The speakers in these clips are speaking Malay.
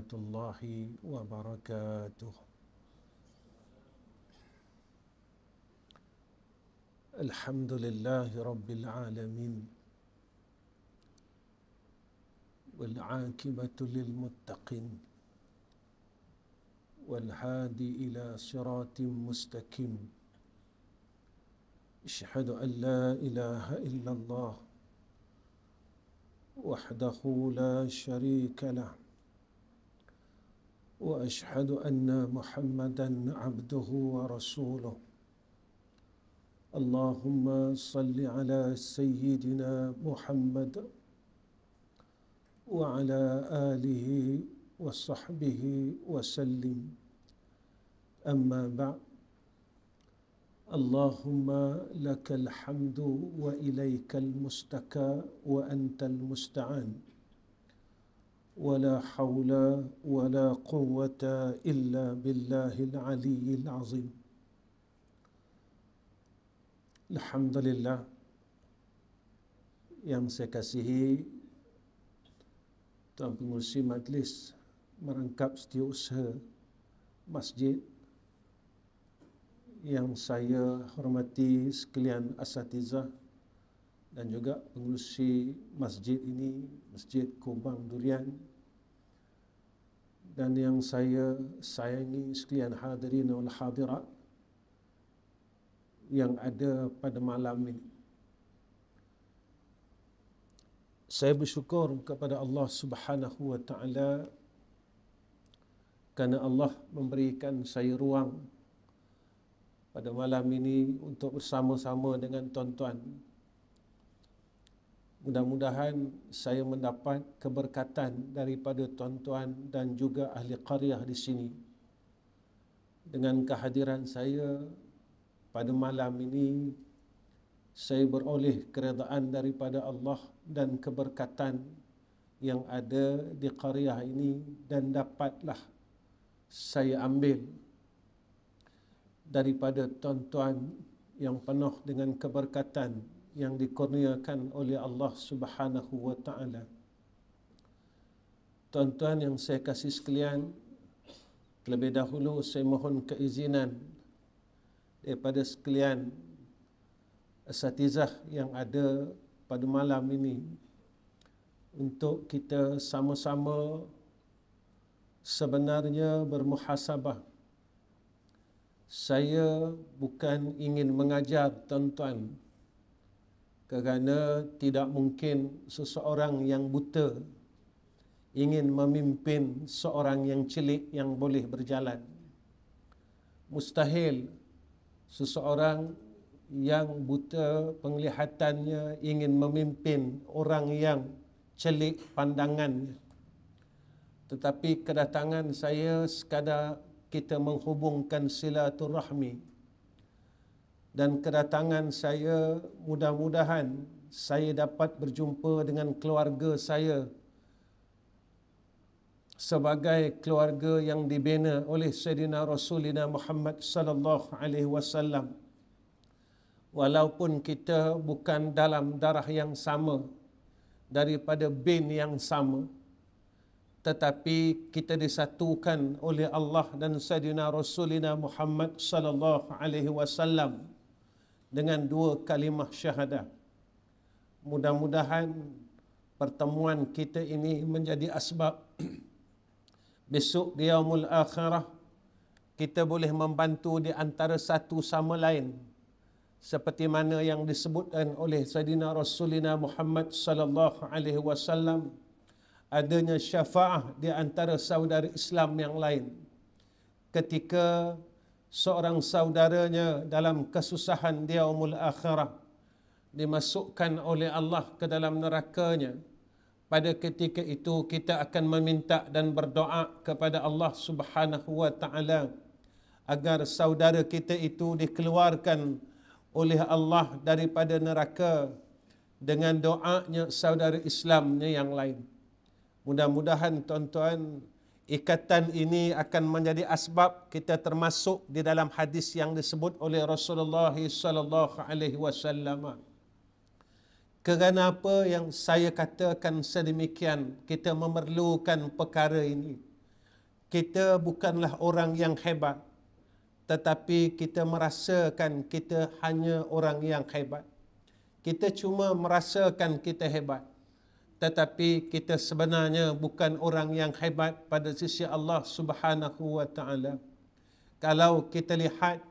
warahmatullahi wabarakatuh. Alhamdulillahi rabbil alamin. Wal 'aqibatu lil muttaqin. Wal hadi ila siratim mustaqim. Asyhadu an la ilaha illallah wahdahu la syarika lah. Wa asyhadu anna Muhammadan abduhu wa rasuluh. Allahumma salli ala sayyidina Muhammad wa ala alihi wa sahbihi wa sallim. Amma ba'd. Allahumma lakal hamdu wa ilaikal mustaka wa antal musta'an. Wa la hawla wa la quwwata illa billahil aliyyil azim. Alhamdulillah, yang saya kasihi Tuan Pengerusi Majlis Merangkap Setiausaha Masjid, yang saya hormati sekalian asatizah dan juga pengerusi masjid ini, Masjid Kubang Durian, dan yang saya sayangi sekalian hadirin wal hadirat yang ada pada malam ini. Saya bersyukur kepada Allah Subhanahu wa taala kerana Allah memberikan saya ruang pada malam ini untuk bersama-sama dengan tuan-tuan. Mudah-mudahan saya mendapat keberkatan daripada tuan-tuan dan juga ahli qaryah di sini. Dengan kehadiran saya pada malam ini, saya beroleh keredaan daripada Allah dan keberkatan yang ada di qaryah ini, dan dapatlah saya ambil daripada tuan-tuan yang penuh dengan keberkatan yang dikurniakan oleh Allah Subhanahu wa taala. Tuan-tuan yang saya kasih sekalian, terlebih dahulu saya mohon keizinan daripada sekalian asatizah yang ada pada malam ini untuk kita sama-sama sebenarnya bermuhasabah. Saya bukan ingin mengajar tuan-tuan, kerana tidak mungkin seseorang yang buta ingin memimpin seorang yang celik yang boleh berjalan. Mustahil seseorang yang buta penglihatannya ingin memimpin orang yang celik pandangannya. Tetapi kedatangan saya sekadar kita menghubungkan silaturahmi, dan kedatangan saya mudah-mudahan saya dapat berjumpa dengan keluarga saya sebagai keluarga yang dibina oleh Sayyidina Rasulina Muhammad sallallahu alaihi wasallam. Walaupun kita bukan dalam darah yang sama, daripada bin yang sama, tetapi kita disatukan oleh Allah dan Sayyidina Rasulina Muhammad sallallahu alaihi wasallam dengan dua kalimah syahadah. Mudah-mudahan pertemuan kita ini menjadi asbab besok di yaumul akhirah kita boleh membantu di antara satu sama lain, seperti mana yang disebutkan oleh Sayyidina Rasulina Muhammad sallallahu alaihi wasallam, adanya syafaah di antara saudara Islam yang lain ketika seorang saudaranya dalam kesusahan di yaumul akhirah dimasukkan oleh Allah ke dalam nerakanya. Pada ketika itu kita akan meminta dan berdoa kepada Allah Subhanahu wa taala agar saudara kita itu dikeluarkan oleh Allah daripada neraka dengan doanya saudara Islamnya yang lain. Mudah-mudahan tuan-tuan, ikatan ini akan menjadi asbab kita termasuk di dalam hadis yang disebut oleh Rasulullah sallallahu alaihi wasallam. Kerana apa yang saya katakan sedemikian, kita memerlukan perkara ini. kita bukanlah orang yang hebat, tetapi kita merasakan kita hanya orang yang hebat. Kita cuma merasakan kita hebat, tetapi kita sebenarnya bukan orang yang hebat pada sisi Allah Subhanahu wa taala. Kalau kita lihat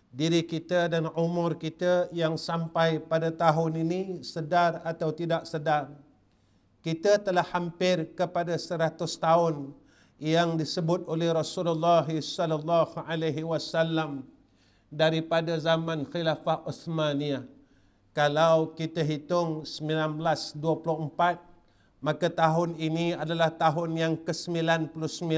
diri kita dan umur kita yang sampai pada tahun ini, sedar atau tidak sedar, kita telah hampir kepada 100 tahun yang disebut oleh Rasulullah sallallahu alaihi wasallam daripada zaman Khilafah Uthmaniyah. Kalau kita hitung 1924, maka tahun ini adalah tahun yang ke-99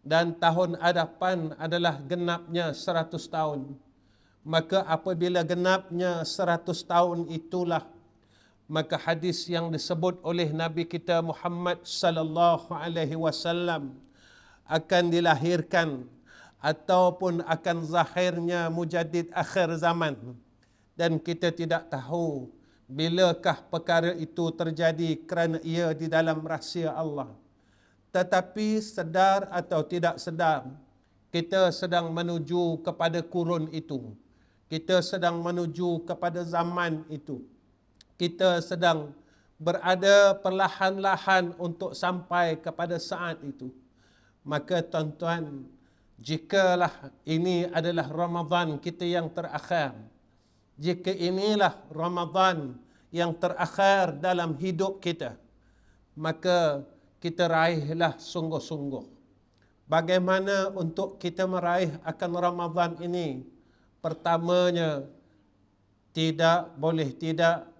dan tahun hadapan adalah genapnya 100 tahun. Maka apabila genapnya 100 tahun itulah, maka hadis yang disebut oleh Nabi kita Muhammad sallallahu alaihi wasallam akan dilahirkan ataupun akan zahirnya mujaddid akhir zaman. Dan kita tidak tahu bilakah perkara itu terjadi kerana ia di dalam rahsia Allah. Tetapi sedar atau tidak sedar, kita sedang menuju kepada kurun itu. Kita sedang menuju kepada zaman itu. Kita sedang berada perlahan-lahan untuk sampai kepada saat itu. Maka tuan-tuan, jikalah ini adalah Ramadan kita yang terakhir, jika inilah Ramadan yang terakhir dalam hidup kita, maka kita raihlah sungguh-sungguh. Bagaimana untuk kita meraih akan Ramadan ini? Pertamanya, tidak boleh tidak,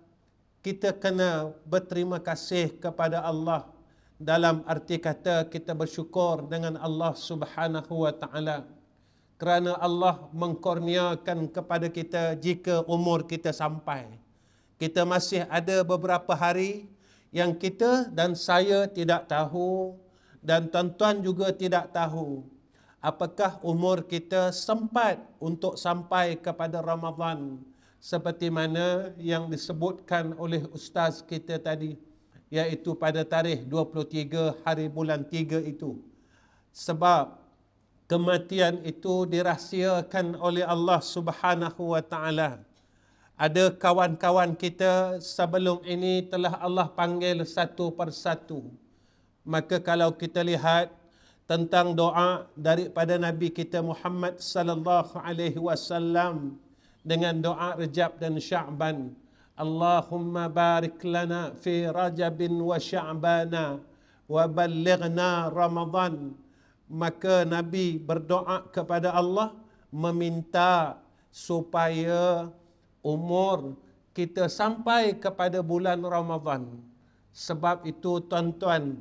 kita kena berterima kasih kepada Allah. Dalam arti kata kita bersyukur dengan Allah Subhanahu wa taala kerana Allah mengkurniakan kepada kita jika umur kita sampai. Kita masih ada beberapa hari yang kita dan saya tidak tahu, dan tuan-tuan juga tidak tahu apakah umur kita sempat untuk sampai kepada Ramadan seperti mana yang disebutkan oleh ustaz kita tadi, iaitu pada tarikh 23 hari bulan 3 itu. Sebab kematian itu dirahsiakan oleh Allah Subhanahu wa taala. Ada kawan-kawan kita sebelum ini telah Allah panggil satu persatu. Maka kalau kita lihat tentang doa daripada Nabi kita Muhammad sallallahu alaihi wasallam dengan doa Rajab dan Sya'ban, Allahumma barik lana fi Rajabin wa Sya'bana wa ballighna Ramadan. Maka Nabi berdoa kepada Allah meminta supaya umur kita sampai kepada bulan Ramadan. Sebab itu tuan-tuan,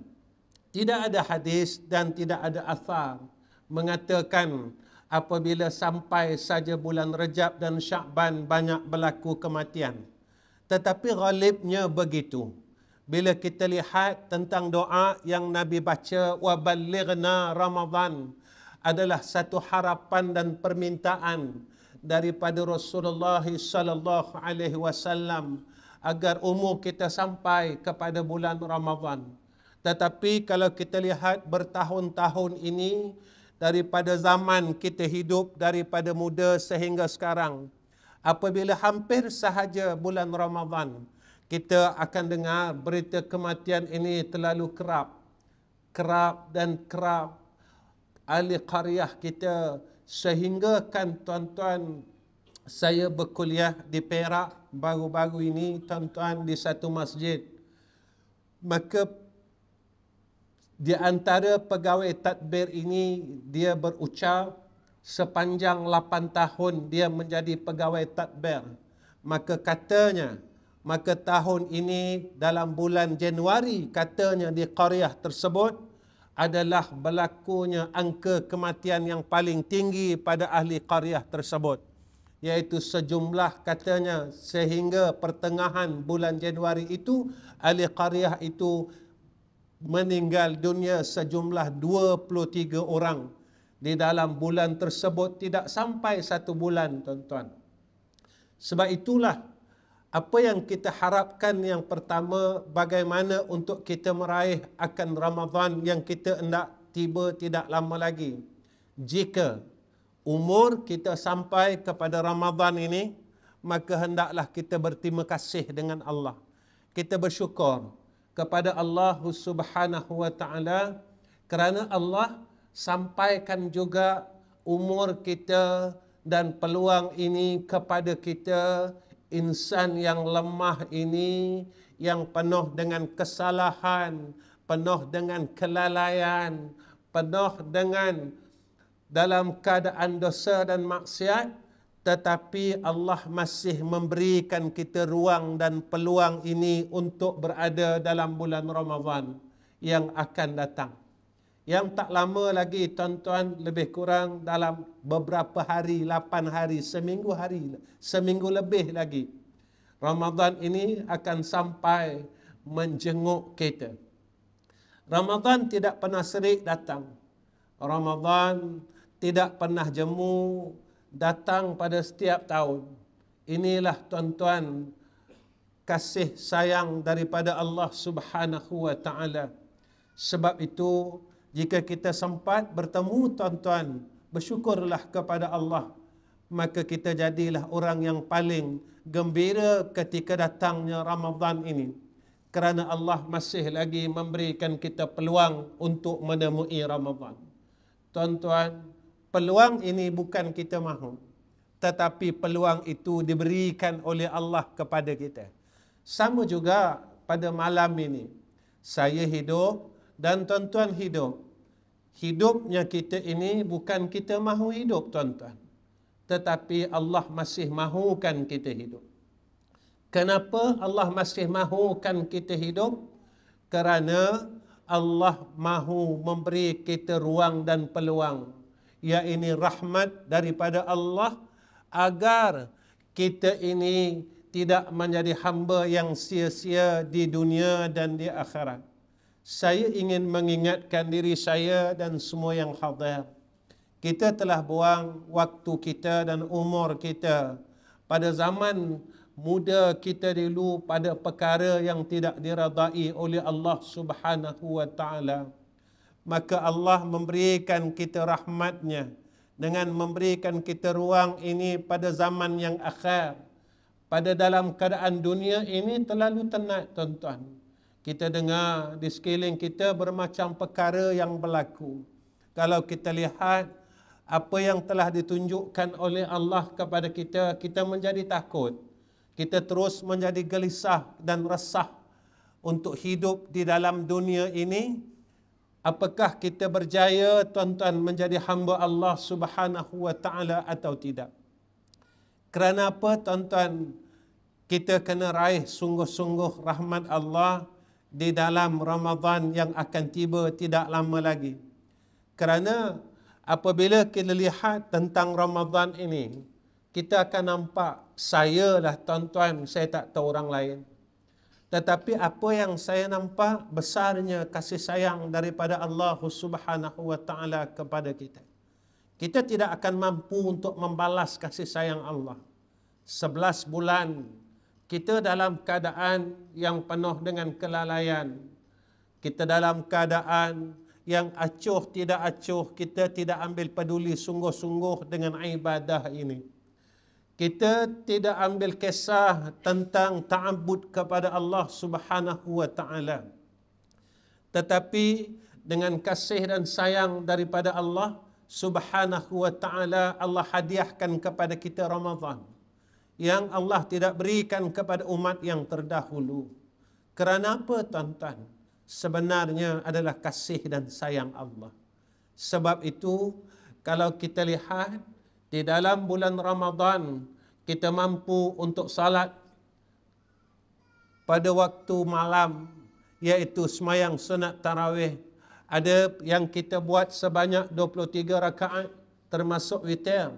tidak ada hadis dan tidak ada athar mengatakan apabila sampai saja bulan Rajab dan Sya'ban banyak berlaku kematian. Tetapi ghalibnya begitu. Bila kita lihat tentang doa yang Nabi baca, wa ballighna Ramadan, adalah satu harapan dan permintaan daripada Rasulullah sallallahu alaihi wasallam agar umur kita sampai kepada bulan Ramadan. Tetapi kalau kita lihat bertahun-tahun ini, daripada zaman kita hidup, daripada muda sehingga sekarang, apabila hampir sahaja bulan Ramadan, kita akan dengar berita kematian ini terlalu kerap. Kerap dan kerap. Ahli qaryah kita, sehingga kan tuan-tuan, saya berkuliah di Perak baru-baru ini tuan-tuan di satu masjid. Maka di antara pegawai tadbir ini, dia berucap sepanjang 8 tahun dia menjadi pegawai tadbir. Maka katanya, maka tahun ini dalam bulan Januari, katanya di qaryah tersebut adalah berlakunya angka kematian yang paling tinggi pada ahli qaryah tersebut. Iaitu sejumlah, katanya sehingga pertengahan bulan Januari itu, ahli qaryah itu meninggal dunia sejumlah 23 orang. Di dalam bulan tersebut tidak sampai 1 bulan tuan-tuan. Sebab itulah apa yang kita harapkan yang pertama, bagaimana untuk kita meraih akan Ramadan yang kita hendak tiba tidak lama lagi. Jika umur kita sampai kepada Ramadan ini, maka hendaklah kita berterima kasih dengan Allah. Kita bersyukur kepada Allah Subhanahu wa taala kerana Allah sampaikan juga umur kita dan peluang ini kepada kita, insan yang lemah ini, yang penuh dengan kesalahan, penuh dengan kelalaian, penuh dengan dalam keadaan dosa dan maksiat, tetapi Allah masih memberikan kita ruang dan peluang ini untuk berada dalam bulan Ramadan yang akan datang. Yang tak lama lagi tuan-tuan, lebih kurang dalam beberapa hari, 8 hari, seminggu lebih lagi, Ramadan ini akan sampai menjenguk kita. Ramadan tidak pernah serik datang. Ramadan tidak pernah jemu, datang pada setiap tahun. Inilah tuan-tuan kasih sayang daripada Allah Subhanahu wa taala. Sebab itu jika kita sempat bertemu tuan-tuan, bersyukurlah kepada Allah, maka kita jadilah orang yang paling gembira ketika datangnya Ramadan ini. Kerana Allah masih lagi memberikan kita peluang untuk menemui Ramadan. Tuan-tuan, peluang ini bukan kita mahu, tetapi peluang itu diberikan oleh Allah kepada kita. Sama juga pada malam ini, saya hidup dan tuan-tuan hidup. Hidupnya kita ini bukan kita mahu hidup tuan-tuan, tetapi Allah masih mahukan kita hidup. Kenapa Allah masih mahukan kita hidup? Kerana Allah mahu memberi kita ruang dan peluang, iaitu rahmat daripada Allah, agar kita ini tidak menjadi hamba yang sia-sia di dunia dan di akhirat. Saya ingin mengingatkan diri saya dan semua yang hadir. Kita telah buang waktu kita dan umur kita pada zaman muda kita dulu pada perkara yang tidak diredai oleh Allah Subhanahu wa taala. Maka Allah memberikan kita rahmatnya dengan memberikan kita ruang ini pada zaman yang akhir. Pada dalam keadaan dunia ini terlalu tenat tuan-tuan. Kita dengar di sekeliling kita bermacam perkara yang berlaku. Kalau kita lihat apa yang telah ditunjukkan oleh Allah kepada kita, kita menjadi takut. Kita terus menjadi gelisah dan resah untuk hidup di dalam dunia ini. Apakah kita berjaya tuan-tuan menjadi hamba Allah Subhanahu wa taala atau tidak? Kerana apa tuan-tuan? Kita kena raih sungguh-sungguh rahmat Allah di dalam Ramadan yang akan tiba tidak lama lagi. Kerana apabila kita lihat tentang Ramadan ini, kita akan nampak, saya lah tuan-tuan, saya tak tahu orang lain. Tetapi apa yang saya nampak, besarnya kasih sayang daripada Allah Subhanahu wa taala kepada kita. Kita tidak akan mampu untuk membalas kasih sayang Allah. 11 bulan kita dalam keadaan yang penuh dengan kelalaian. Kita dalam keadaan yang acuh tidak acuh, kita tidak ambil peduli sungguh-sungguh dengan ibadah ini. Kita tidak ambil kisah tentang ta'abbud kepada Allah Subhanahu wa taala. Tetapi dengan kasih dan sayang daripada Allah Subhanahu wa taala, Allah hadiahkan kepada kita Ramadan yang Allah tidak berikan kepada umat yang terdahulu. Kerana apa tuan-tuan? Sebenarnya adalah kasih dan sayang Allah. Sebab itu, kalau kita lihat di dalam bulan Ramadan, kita mampu untuk salat pada waktu malam, iaitu semayang sunat tarawih. Ada yang kita buat sebanyak 23 rakaat termasuk witir.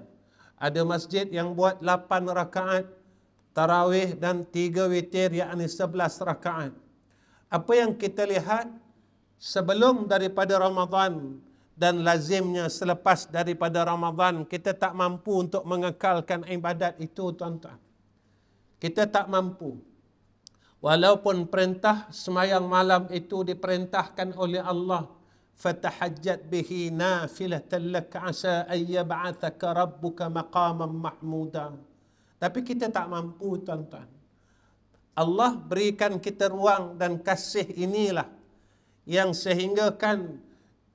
Ada masjid yang buat 8 rakaat tarawih dan 3 witir, yakni 11 rakaat. Apa yang kita lihat sebelum daripada Ramadan dan lazimnya selepas daripada Ramadan, kita tak mampu untuk mengekalkan ibadat itu tuan-tuan. Kita tak mampu. Walaupun perintah semayang malam itu diperintahkan oleh Allah fatahajjat bihi nafilatan lak asa ay yab'athaka rabbuka maqaman mahmuda. Tapi kita tak mampu, tuan-tuan. Allah berikan kita ruang dan kasih inilah yang sehingga kan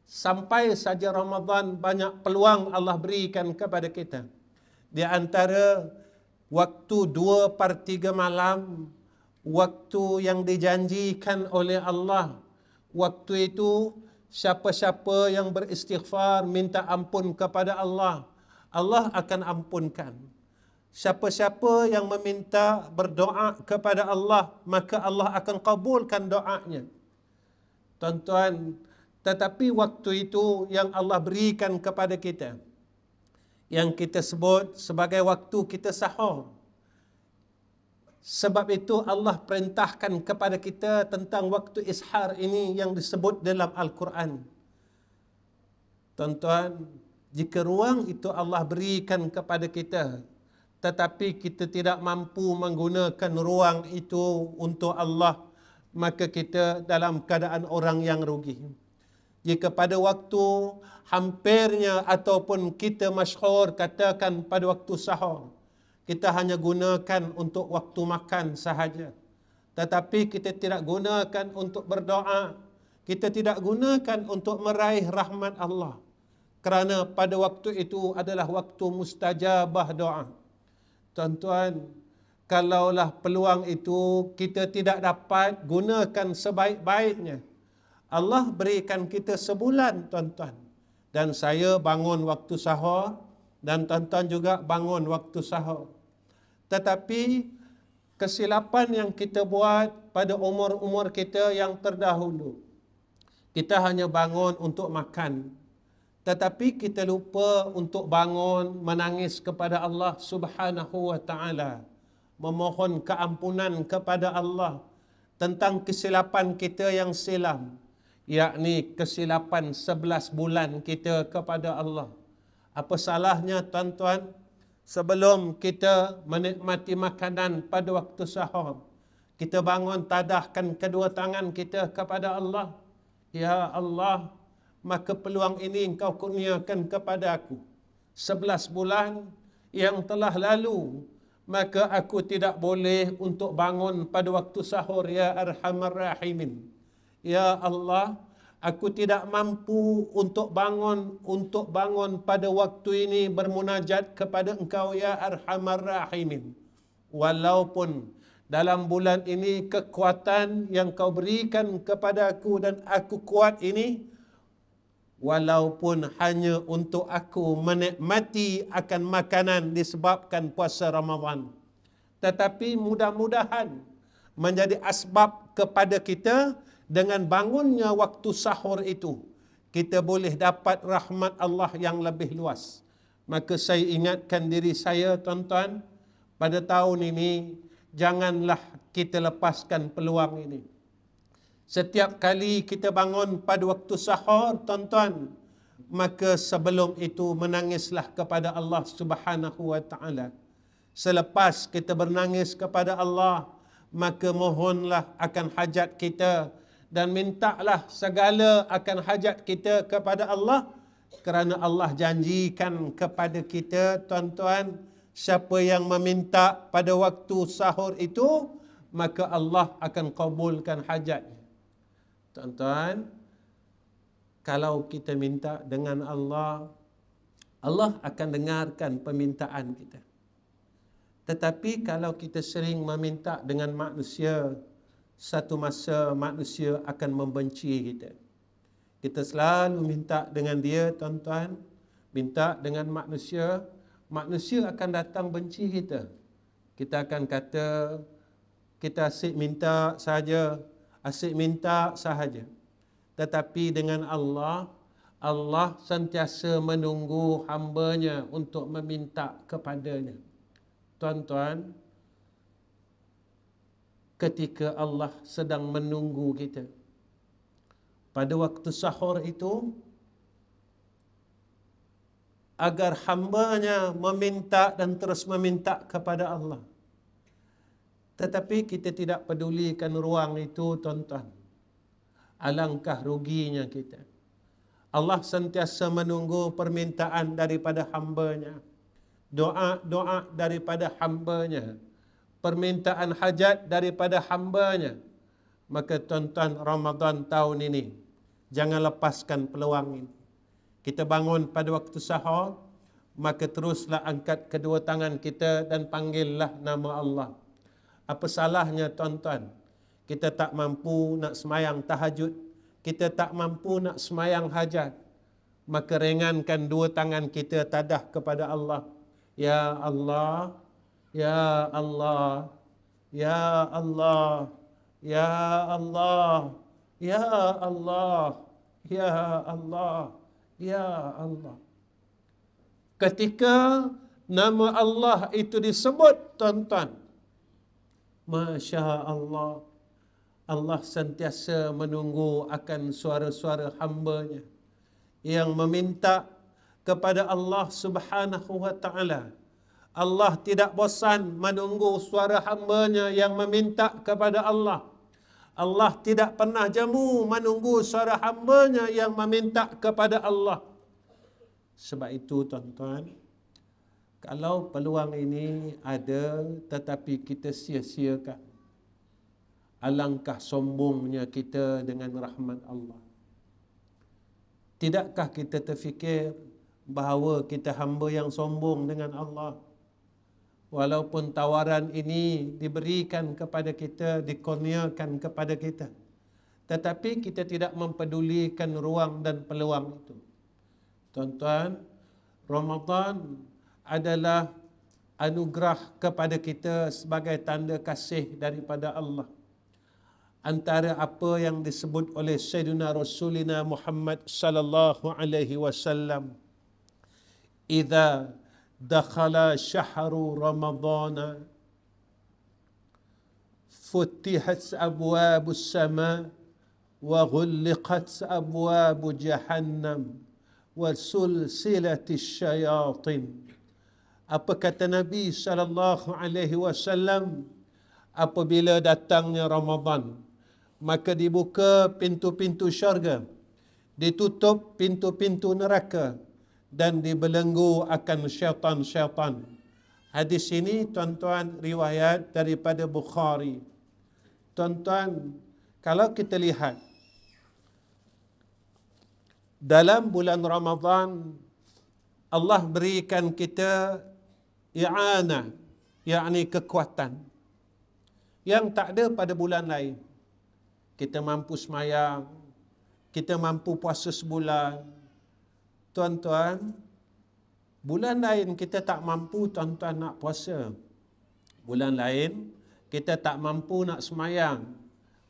sampai saja Ramadan banyak peluang Allah berikan kepada kita. Di antara waktu 2/3 malam, waktu yang dijanjikan oleh Allah, waktu itu siapa-siapa yang beristighfar, minta ampun kepada Allah, Allah akan ampunkan. Siapa-siapa yang meminta berdoa kepada Allah, maka Allah akan kabulkan doanya. Tuan-tuan, tetapi waktu itu yang Allah berikan kepada kita, yang kita sebut sebagai waktu kita sahur. Sebab itu Allah perintahkan kepada kita tentang waktu ishar ini yang disebut dalam Al-Quran. Tuan-tuan, jika ruang itu Allah berikan kepada kita, tetapi kita tidak mampu menggunakan ruang itu untuk Allah, maka kita dalam keadaan orang yang rugi. Jika pada waktu hampirnya ataupun kita masyhur katakan pada waktu sahur, kita hanya gunakan untuk waktu makan sahaja, tetapi kita tidak gunakan untuk berdoa, kita tidak gunakan untuk meraih rahmat Allah, kerana pada waktu itu adalah waktu mustajabah doa. Tuan-tuan, kalaulah peluang itu kita tidak dapat gunakan sebaik-baiknya, Allah berikan kita sebulan, tuan-tuan. Dan saya bangun waktu sahur, dan tuan-tuan juga bangun waktu sahur. Tetapi kesilapan yang kita buat pada umur-umur kita yang terdahulu, kita hanya bangun untuk makan, tetapi kita lupa untuk bangun menangis kepada Allah Subhanahu wa taala, memohon keampunan kepada Allah tentang kesilapan kita yang silam, yakni kesilapan 11 bulan kita kepada Allah. Apa salahnya, tuan-tuan, sebelum kita menikmati makanan pada waktu sahur, kita bangun tadahkan kedua tangan kita kepada Allah. Ya Allah, maka peluang ini Engkau kurniakan kepada aku 11 bulan yang telah lalu, maka aku tidak boleh untuk bangun pada waktu sahur, ya Arhamar Rahimin. Ya Allah, aku tidak mampu untuk bangun pada waktu ini bermunajat kepada Engkau, ya Arhamar Rahimin. Walaupun dalam bulan ini kekuatan yang Kau berikan kepada aku dan aku kuat ini, walaupun hanya untuk aku menikmati akan makanan disebabkan puasa Ramadan, tetapi mudah-mudahan menjadi asbab kepada kita dengan bangunnya waktu sahur itu, kita boleh dapat rahmat Allah yang lebih luas. Maka saya ingatkan diri saya, tuan-tuan, pada tahun ini janganlah kita lepaskan peluang ini. Setiap kali kita bangun pada waktu sahur, tuan-tuan, maka sebelum itu menangislah kepada Allah Subhanahu wa taala. Selepas kita bernangis kepada Allah, maka mohonlah akan hajat kita dan mintalah segala akan hajat kita kepada Allah, kerana Allah janjikan kepada kita, tuan-tuan, siapa yang meminta pada waktu sahur itu, maka Allah akan kabulkan hajatnya. Tuan-tuan, kalau kita minta dengan Allah, Allah akan dengarkan permintaan kita. Tetapi kalau kita sering meminta dengan manusia, satu masa manusia akan membenci kita. Kita selalu minta dengan dia, tuan-tuan, minta dengan manusia, manusia akan datang benci kita. Kita akan kata, kita asyik minta sahaja, asyik minta sahaja. Tetapi dengan Allah, Allah sentiasa menunggu hamba-Nya untuk meminta kepadanya. Tuan-tuan, ketika Allah sedang menunggu kita, pada waktu sahur itu, agar hamba-Nya meminta dan terus meminta kepada Allah. Tetapi kita tidak pedulikan ruang itu, tuan-tuan. Alangkah ruginya kita. Allah sentiasa menunggu permintaan daripada hamba-Nya. Doa-doa daripada hamba-Nya. Permintaan hajat daripada hamba-Nya. Maka tuan-tuan, Ramadan tahun ini, jangan lepaskan peluang ini. Kita bangun pada waktu sahur, maka teruslah angkat kedua tangan kita dan panggillah nama Allah. Apa salahnya tuan-tuan? Kita tak mampu nak semayang tahajud, kita tak mampu nak semayang hajat, maka ringankan dua tangan kita tadah kepada Allah. Ya Allah, Ya Allah, Ya Allah, Ya Allah, Ya Allah, Ya Allah, Ya Allah. Ketika nama Allah itu disebut, tuan-tuan, Masya Allah, Allah sentiasa menunggu akan suara-suara hamba-Nya yang meminta kepada Allah Subhanahu wa Ta'ala. Allah tidak bosan menunggu suara hamba-Nya yang meminta kepada Allah. Allah tidak pernah jemu menunggu suara hamba-Nya yang meminta kepada Allah. Sebab itu tuan-tuan, kalau peluang ini ada tetapi kita sia-siakan, alangkah sombongnya kita dengan rahmat Allah. Tidakkah kita terfikir bahawa kita hamba yang sombong dengan Allah? Walaupun tawaran ini diberikan kepada kita, dikurniakan kepada kita, tetapi kita tidak mempedulikan ruang dan peluang itu. Tuan-tuan, Ramadan adalah anugerah kepada kita sebagai tanda kasih daripada Allah. Antara apa yang disebut oleh Sayyidina Rasulina Muhammad sallallahu alaihi wasallam, "Idza dakhala syahru Ramadhan futihat abwabus sama wa ghulliqat abwabu jahannam wa sulsilatis syayatin." Apa kata Nabi sallallahu alaihi wasallam? Apabila datangnya Ramadan, maka dibuka pintu-pintu syurga, ditutup pintu-pintu neraka, dan dibelenggu akan syaitan-syaitan. Hadis ini tuan-tuan riwayat daripada Bukhari. Tuan-tuan, kalau kita lihat dalam bulan Ramadan, Allah berikan kita i'anah, yakni kekuatan yang tak ada pada bulan lain. Kita mampu semayang, kita mampu puasa sebulan. Tuan-tuan, bulan lain kita tak mampu tuan-tuan nak puasa. Bulan lain kita tak mampu nak semayang.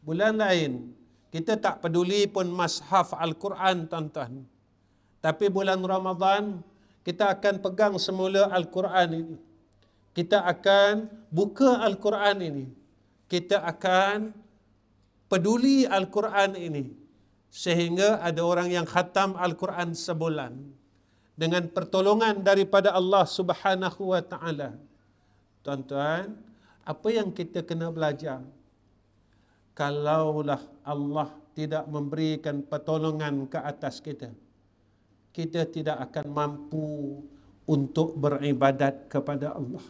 Bulan lain kita tak peduli pun mushaf Al-Quran tuan-tuan. Tapi bulan Ramadan kita akan pegang semula Al-Quran ini. Kita akan buka Al-Quran ini. Kita akan peduli Al-Quran ini. Sehingga ada orang yang khatam Al-Quran sebulan. Dengan pertolongan daripada Allah Subhanahu wa Ta'ala. Tuan-tuan, apa yang kita kena belajar? Kalaulah Allah tidak memberikan pertolongan ke atas kita, kita tidak akan mampu untuk beribadat kepada Allah.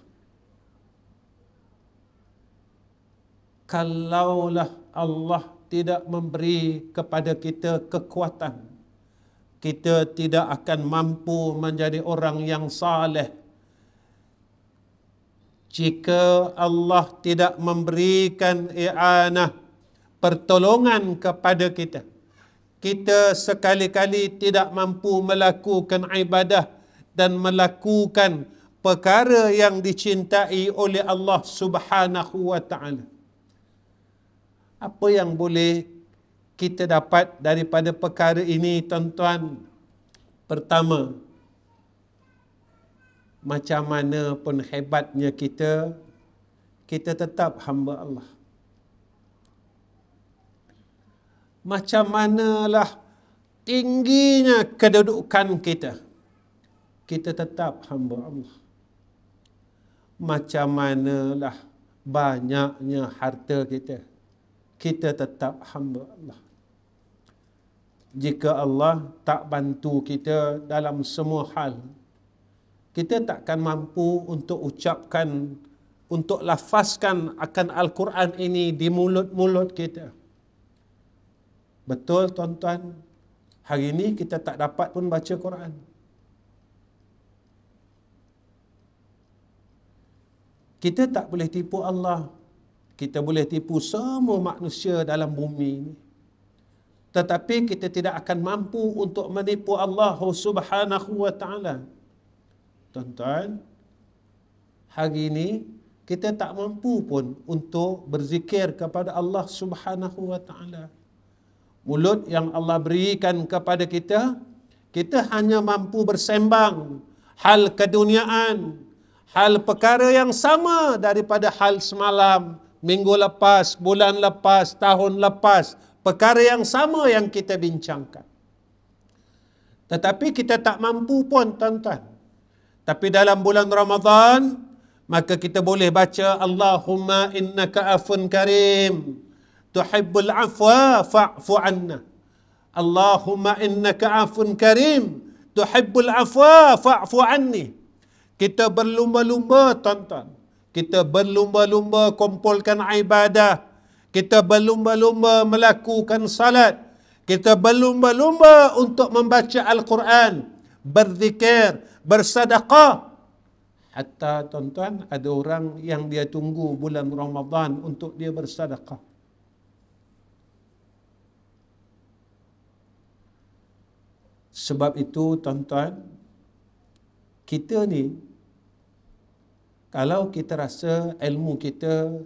Kalaulah Allah tidak memberi kepada kita kekuatan, kita tidak akan mampu menjadi orang yang saleh. Jika Allah tidak memberikan i'anah, pertolongan kepada kita, kita sekali-kali tidak mampu melakukan ibadah dan melakukan perkara yang dicintai oleh Allah Subhanahu wa Ta'ala. Apa yang boleh kita dapat daripada perkara ini, tuan-tuan? Pertama, macam mana pun hebatnya kita, kita tetap hamba Allah. Macam manalah tingginya kedudukan kita, kita tetap hamba Allah. Macam manalah banyaknya harta kita, kita tetap hamba Allah. jika Allah tak bantu kita dalam semua hal, kita takkan mampu untuk ucapkan, untuk lafazkan akan Al-Quran ini di mulut-mulut kita. Betul tuan-tuan, hari ini kita tak dapat pun baca Quran. Kita tak boleh tipu Allah. Kita boleh tipu semua manusia dalam bumi ini. Tetapi kita tidak akan mampu untuk menipu Allah Subhanahu wa ta'ala. Tuan-tuan, hari ini kita tak mampu pun untuk berzikir kepada Allah Subhanahu wa ta'ala. Mulut yang Allah berikan kepada kita, kita hanya mampu bersembang hal keduniaan, hal perkara yang sama daripada hal semalam, minggu lepas, bulan lepas, tahun lepas, perkara yang sama yang kita bincangkan. Tetapi kita tak mampu pun tuan-tuan. Tapi dalam bulan Ramadan, maka kita boleh baca Allahumma innaka afun karim, tuhibbul afwa fa'fu anna. Allahumma innaka afun karim, tuhibbul afwa fa'fu anni. Kita berlumba-lumba tuan-tuan. Kita berlumba-lumba kumpulkan ibadah. Kita berlumba-lumba melakukan salat. Kita berlumba-lumba untuk membaca Al-Quran, berzikir, bersedekah. Hatta tuan-tuan, ada orang yang dia tunggu bulan Ramadan untuk dia bersedekah. Sebab itu tuan-tuan, kita ni, kalau kita rasa ilmu kita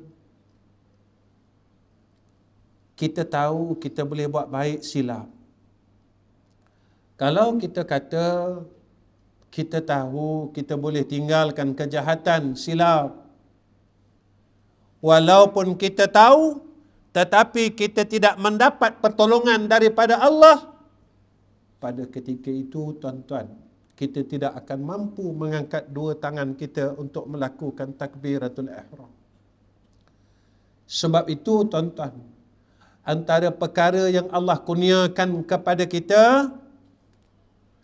tahu kita boleh buat baik, silap. Kalau kita kata kita tahu kita boleh tinggalkan kejahatan, silap. Walaupun kita tahu, tetapi kita tidak mendapat pertolongan daripada Allah, pada ketika itu tuan-tuan, kita tidak akan mampu mengangkat dua tangan kita untuk melakukan takbiratul ihram. Sebab itu tuan-tuan, antara perkara yang Allah kurniakan kepada kita,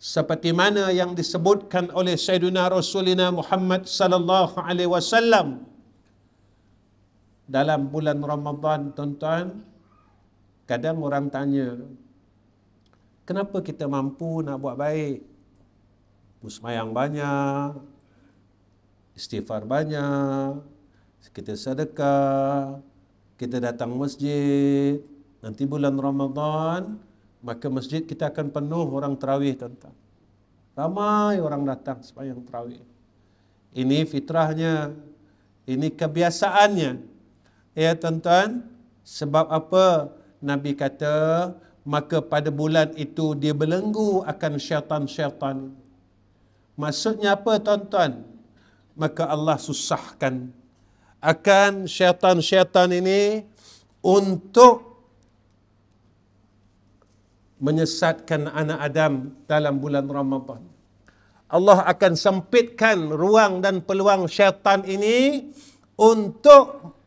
seperti mana yang disebutkan oleh Sayyidina Rasulina Muhammad sallallahu alaihi wasallam dalam bulan Ramadan tuan-tuan, kadang orang tanya, kenapa kita mampu nak buat baik? Sembahyang banyak, istighfar banyak, kita sedekah, kita datang masjid. Nanti bulan Ramadan, maka masjid kita akan penuh orang tarawih tuan-tuan. Ramai orang datang sembahyang tarawih. Ini fitrahnya, ini kebiasaannya. Ya tuan-tuan, sebab apa? Nabi kata, maka pada bulan itu dia belenggu akan syaitan-syaitan. Maksudnya apa tuan-tuan? Maka Allah susahkan akan syaitan-syaitan ini untuk menyesatkan anak Adam dalam bulan Ramadan. Allah akan sempitkan ruang dan peluang syaitan ini untuk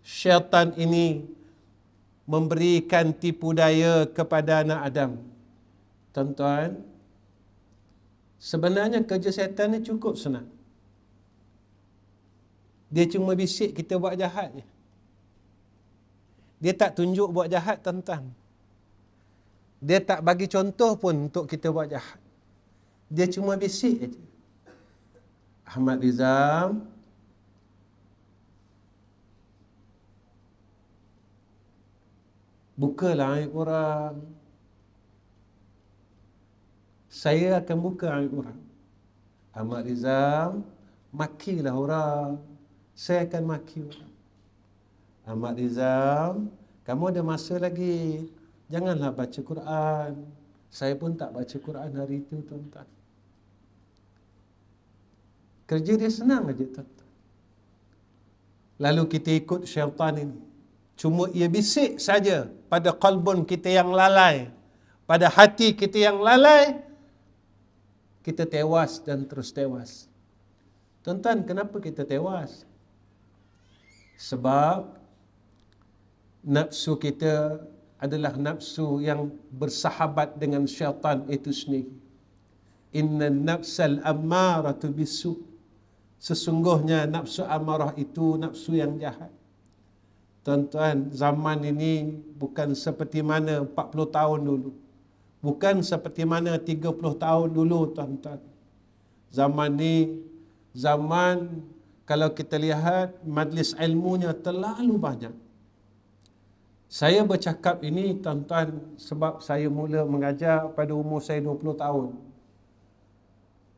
syaitan ini memberikan tipu daya kepada anak Adam. Tuan-tuan, sebenarnya kerja syaitan ni cukup senang. Dia cuma bisik kita buat jahat je. Dia tak tunjuk buat jahat tuan-tuan. Dia tak bagi contoh pun untuk kita buat jahat. Dia cuma bisik aja. Ahmad Rizam, bukalah aib orang. Saya akan buka aib orang. Ahmad Rizam, makilah orang. Saya akan maki orang. Ahmad Rizam, kamu ada masa lagi. Janganlah baca Quran. Saya pun tak baca Quran hari itu tuan-tuan. Kerja dia senang aja tuan-tuan. Lalu kita ikut syaitan ini. Cuma ia bisik saja pada qalbun kita yang lalai, pada hati kita yang lalai, kita tewas dan terus tewas. Tuan-tuan, kenapa kita tewas? Sebab nafsu kita adalah nafsu yang bersahabat dengan syaitan itu sendiri. Inna nafsal ammaratu bisu. Sesungguhnya nafsu amarah itu nafsu yang jahat. Tuan-tuan, zaman ini bukan seperti mana 40 tahun dulu. Bukan seperti mana 30 tahun dulu, tuan-tuan. Zaman ni, zaman kalau kita lihat majlis ilmunya terlalu banyak. Saya bercakap ini, tuan-tuan, sebab saya mula mengajar pada umur saya 20 tahun.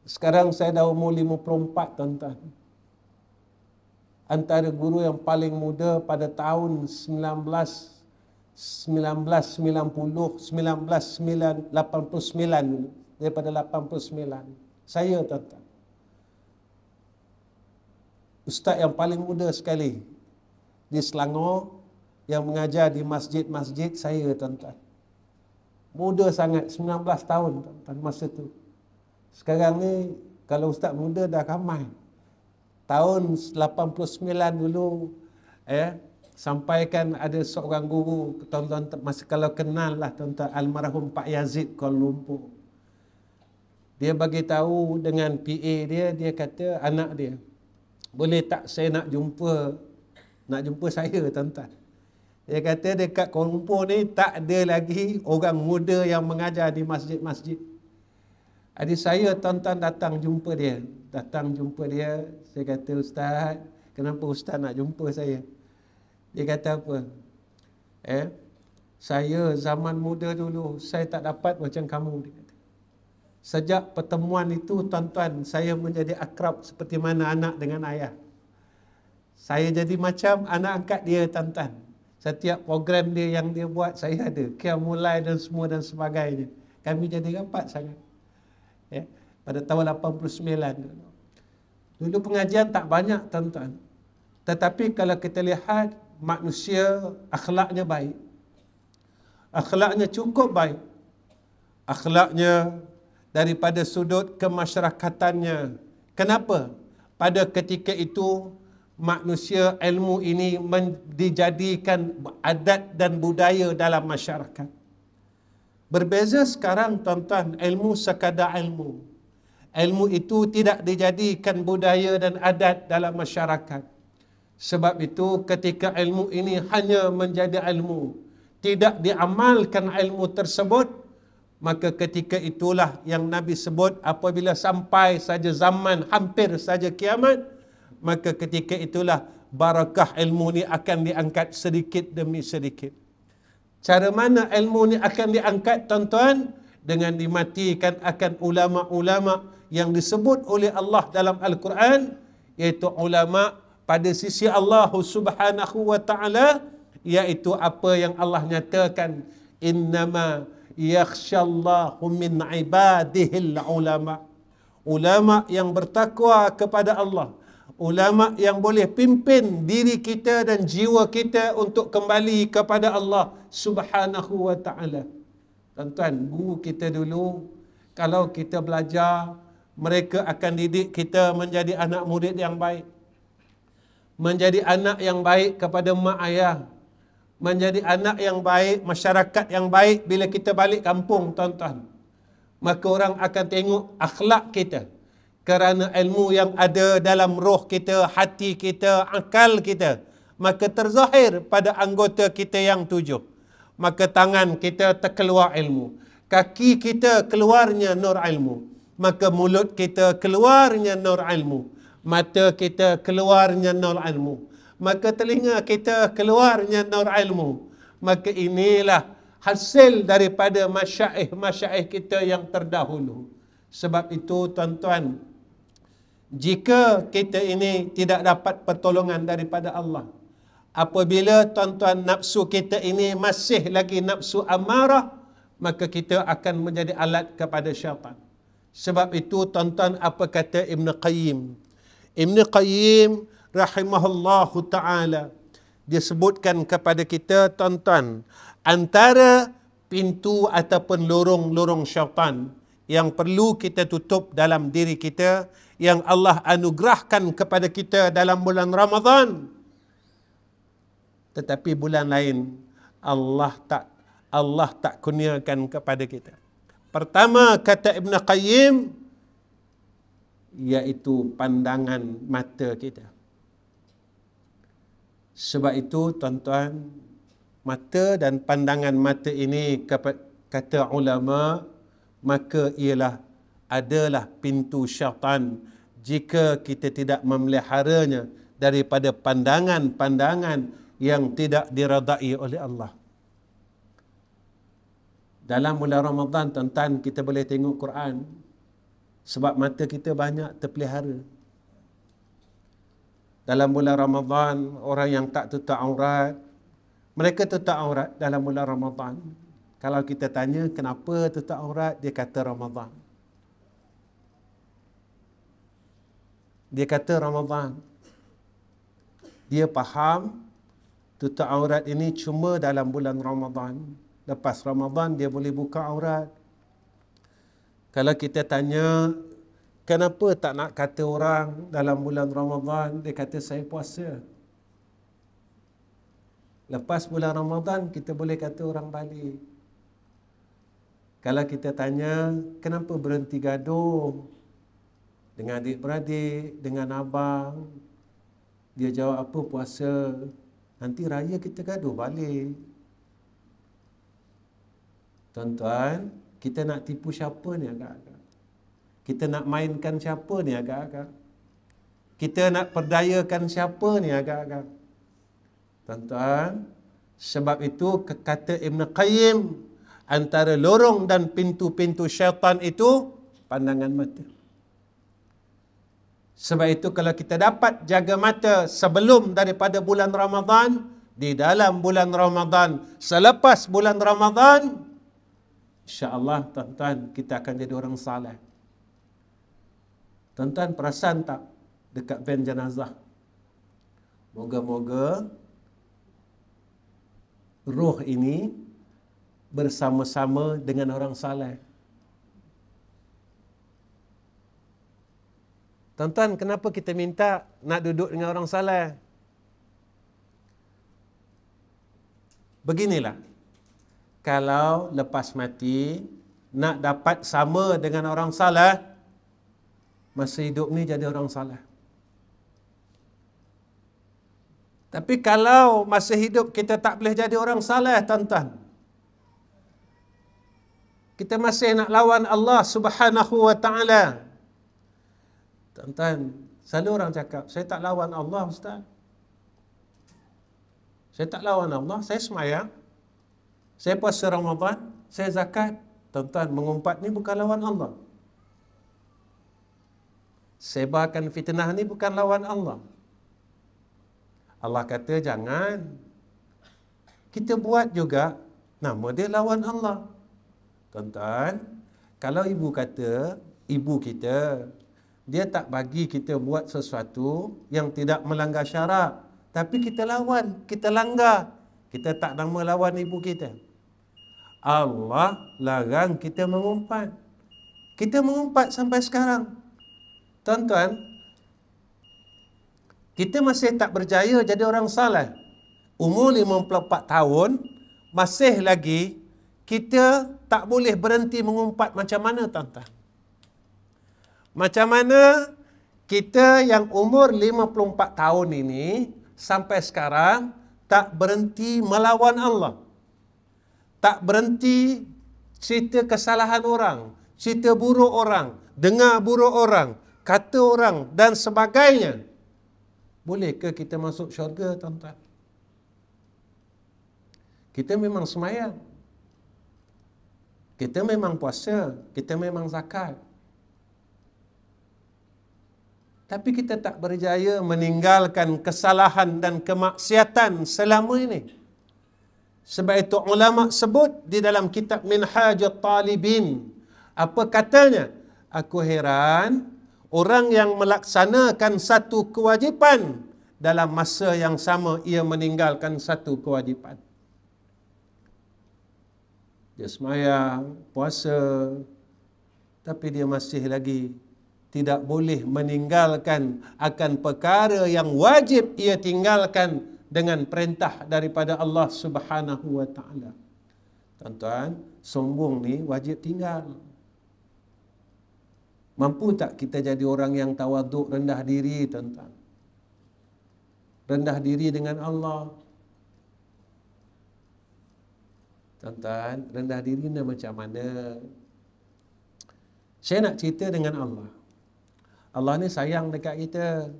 Sekarang saya dah umur 54, tuan-tuan. Antara guru yang paling muda pada tahun 1989 dulu, daripada 89. Saya, tuan-tuan. Ustaz yang paling muda sekali di Selangor yang mengajar di masjid-masjid saya, tuan-tuan. Muda sangat, 19 tahun, tuan-tuan, masa tu. Sekarang ni, kalau ustaz muda dah ramai. Tahun 89 dulu, sampaikan ada seorang guru, tuan-tuan, masih kalau kenal lah, tuan-tuan, almarhum Pak Yazid Kuala Lumpur. Dia bagi tahu dengan PA dia, dia kata anak dia, boleh tak saya nak jumpa saya, tuan-tuan. Dia kata dekat Kuala Lumpur ni tak ada lagi orang muda yang mengajar di masjid-masjid. Adik saya, tuan-tuan, datang jumpa dia. Saya kata, Ustaz, kenapa Ustaz nak jumpa saya? Dia kata apa? Saya zaman muda dulu, saya tak dapat macam kamu. Dia kata. Sejak pertemuan itu, tuan-tuan, saya menjadi akrab seperti mana anak dengan ayah. Saya jadi macam anak angkat dia, tuan-tuan. Setiap program dia yang dia buat, saya ada. Qiyamulai dan semua dan sebagainya. Kami jadi rapat sangat. Pada tahun 89. Dulu pengajian tak banyak, tuan-tuan. Tetapi kalau kita lihat, manusia akhlaknya baik. Akhlaknya cukup baik. Akhlaknya daripada sudut kemasyarakatannya. Kenapa? Pada ketika itu, manusia ilmu ini dijadikan adat dan budaya dalam masyarakat. Berbeza sekarang, tuan-tuan, ilmu sekadar ilmu. Ilmu itu tidak dijadikan budaya dan adat dalam masyarakat. Sebab itu ketika ilmu ini hanya menjadi ilmu, tidak diamalkan ilmu tersebut, maka ketika itulah yang Nabi sebut apabila sampai saja zaman hampir saja kiamat, maka ketika itulah barakah ilmu ni akan diangkat sedikit demi sedikit. Cara mana ilmu ni akan diangkat, tuan-tuan? Dengan dimatikan akan ulama-ulama yang disebut oleh Allah dalam Al-Quran, iaitu ulama pada sisi Allah Subhanahu wa ta'ala, iaitu apa yang Allah nyatakan, innama yakhshallahu min ibadihil ulama. Ulama yang bertakwa kepada Allah, ulama yang boleh pimpin diri kita dan jiwa kita untuk kembali kepada Allah Subhanahu wa ta'ala. Tuan-tuan, guru kita dulu, kalau kita belajar, mereka akan didik kita menjadi anak murid yang baik, menjadi anak yang baik kepada mak ayah, menjadi anak yang baik, masyarakat yang baik. Bila kita balik kampung, tuan-tuan, maka orang akan tengok akhlak kita, kerana ilmu yang ada dalam roh kita, hati kita, akal kita, maka terzahir pada anggota kita yang 7. Maka tangan kita terkeluar ilmu, kaki kita keluarnya nur ilmu, maka mulut kita keluarnya nur ilmu, mata kita keluarnya nur ilmu, maka telinga kita keluarnya nur ilmu. Maka inilah hasil daripada masyaikh kita yang terdahulu. Sebab itu, tuan-tuan, jika kita ini tidak dapat pertolongan daripada Allah, apabila, tuan-tuan, nafsu kita ini masih lagi nafsu amarah, maka kita akan menjadi alat kepada syaitan. Sebab itu, tuan-tuan, apa kata Ibn Qayyim? Ibn Qayyim rahimahullahu ta'ala, dia sebutkan kepada kita, tuan-tuan, antara pintu ataupun lorong-lorong syaitan yang perlu kita tutup dalam diri kita, yang Allah anugerahkan kepada kita dalam bulan Ramadan, tetapi bulan lain Allah tak Allah tak kurniakan kepada kita. Pertama, kata Ibn Qayyim, iaitu pandangan mata kita. Sebab itu, tuan-tuan, mata dan pandangan mata ini, kata ulama, maka ialah adalah pintu syaitan jika kita tidak memeliharanya daripada pandangan-pandangan yang tidak diredai oleh Allah. Dalam bulan Ramadan, tuan-tuan, kita boleh tengok Quran sebab mata kita banyak terpelihara. Dalam bulan Ramadan, orang yang tak tutup aurat, mereka tutup aurat dalam bulan Ramadan. Kalau kita tanya kenapa tutup aurat, dia kata Ramadan. Dia kata Ramadan. Dia faham tutup aurat ini cuma dalam bulan Ramadan. Lepas Ramadan dia boleh buka aurat. Kalau kita tanya kenapa tak nak kata orang dalam bulan Ramadan, dia kata saya puasa. Lepas bulan Ramadan kita boleh kata orang balik. Kalau kita tanya kenapa berhenti gaduh dengan adik-beradik, dengan abang, dia jawab apa, puasa. Nanti raya kita gaduh balik. Tuan-tuan, kita nak tipu siapa ni agak-agak? Kita nak mainkan siapa ni agak-agak? Kita nak perdayakan siapa ni agak-agak? Tuan-tuan, sebab itu kata Ibn Qayyim, antara lorong dan pintu-pintu syaitan itu pandangan mata. Sebab itu kalau kita dapat jaga mata sebelum daripada bulan Ramadan, di dalam bulan Ramadan, selepas bulan Ramadan, insya-Allah tuan-tuan kita akan jadi orang saleh. Tuan-tuan perasan tak dekat van jenazah? Moga-moga roh ini bersama-sama dengan orang saleh. Tuan-tuan, kenapa kita minta nak duduk dengan orang saleh? Beginilah. Kalau lepas mati nak dapat sama dengan orang saleh, masa hidup ni jadi orang saleh. Tapi kalau masa hidup kita tak boleh jadi orang saleh, tuan-tuan, kita masih nak lawan Allah Subhanahu wa taala. Tuan-tuan, selalu orang cakap, saya tak lawan Allah, Ustaz. Saya tak lawan Allah, saya sembahyang, saya puasa Ramadan, saya zakat. Tuan-tuan, mengumpat ni bukan lawan Allah. Sebarkan fitnah ni bukan lawan Allah. Allah kata jangan. Kita buat juga, nama dia lawan Allah. Tuan-tuan, kalau ibu kata, ibu kita, dia tak bagi kita buat sesuatu yang tidak melanggar syarak, tapi kita lawan, kita langgar, kita tak nama lawan ibu kita. Allah larang kita mengumpat. Kita mengumpat sampai sekarang. Tuan-tuan, kita masih tak berjaya jadi orang saleh. Umur 54 tahun, masih lagi kita tak boleh berhenti mengumpat. Macam mana, tuan-tuan? Macam mana kita yang umur 54 tahun ini sampai sekarang tak berhenti melawan Allah, tak berhenti cerita kesalahan orang, cerita buruk orang, dengar buruk orang, kata orang dan sebagainya? Bolehkah kita masuk syurga, tuan-tuan? Kita memang sembahyang, kita memang puasa, kita memang zakat, tapi kita tak berjaya meninggalkan kesalahan dan kemaksiatan selama ini. Sebab itu ulama sebut di dalam kitab Minhajut Talibin, apa katanya? Aku heran orang yang melaksanakan satu kewajipan dalam masa yang sama ia meninggalkan satu kewajipan. Dia sembahyang, puasa, tapi dia masih lagi tidak boleh meninggalkan akan perkara yang wajib ia tinggalkan dengan perintah daripada Allah Subhanahu wa taala. Tuan-tuan, sombong ni wajib tinggal. Mampu tak kita jadi orang yang tawaduk, rendah diri, tuan-tuan? Rendah diri dengan Allah. Tuan-tuan, rendah diri ni macam mana? Saya nak cerita dengan Allah. Allah ni sayang dekat kita.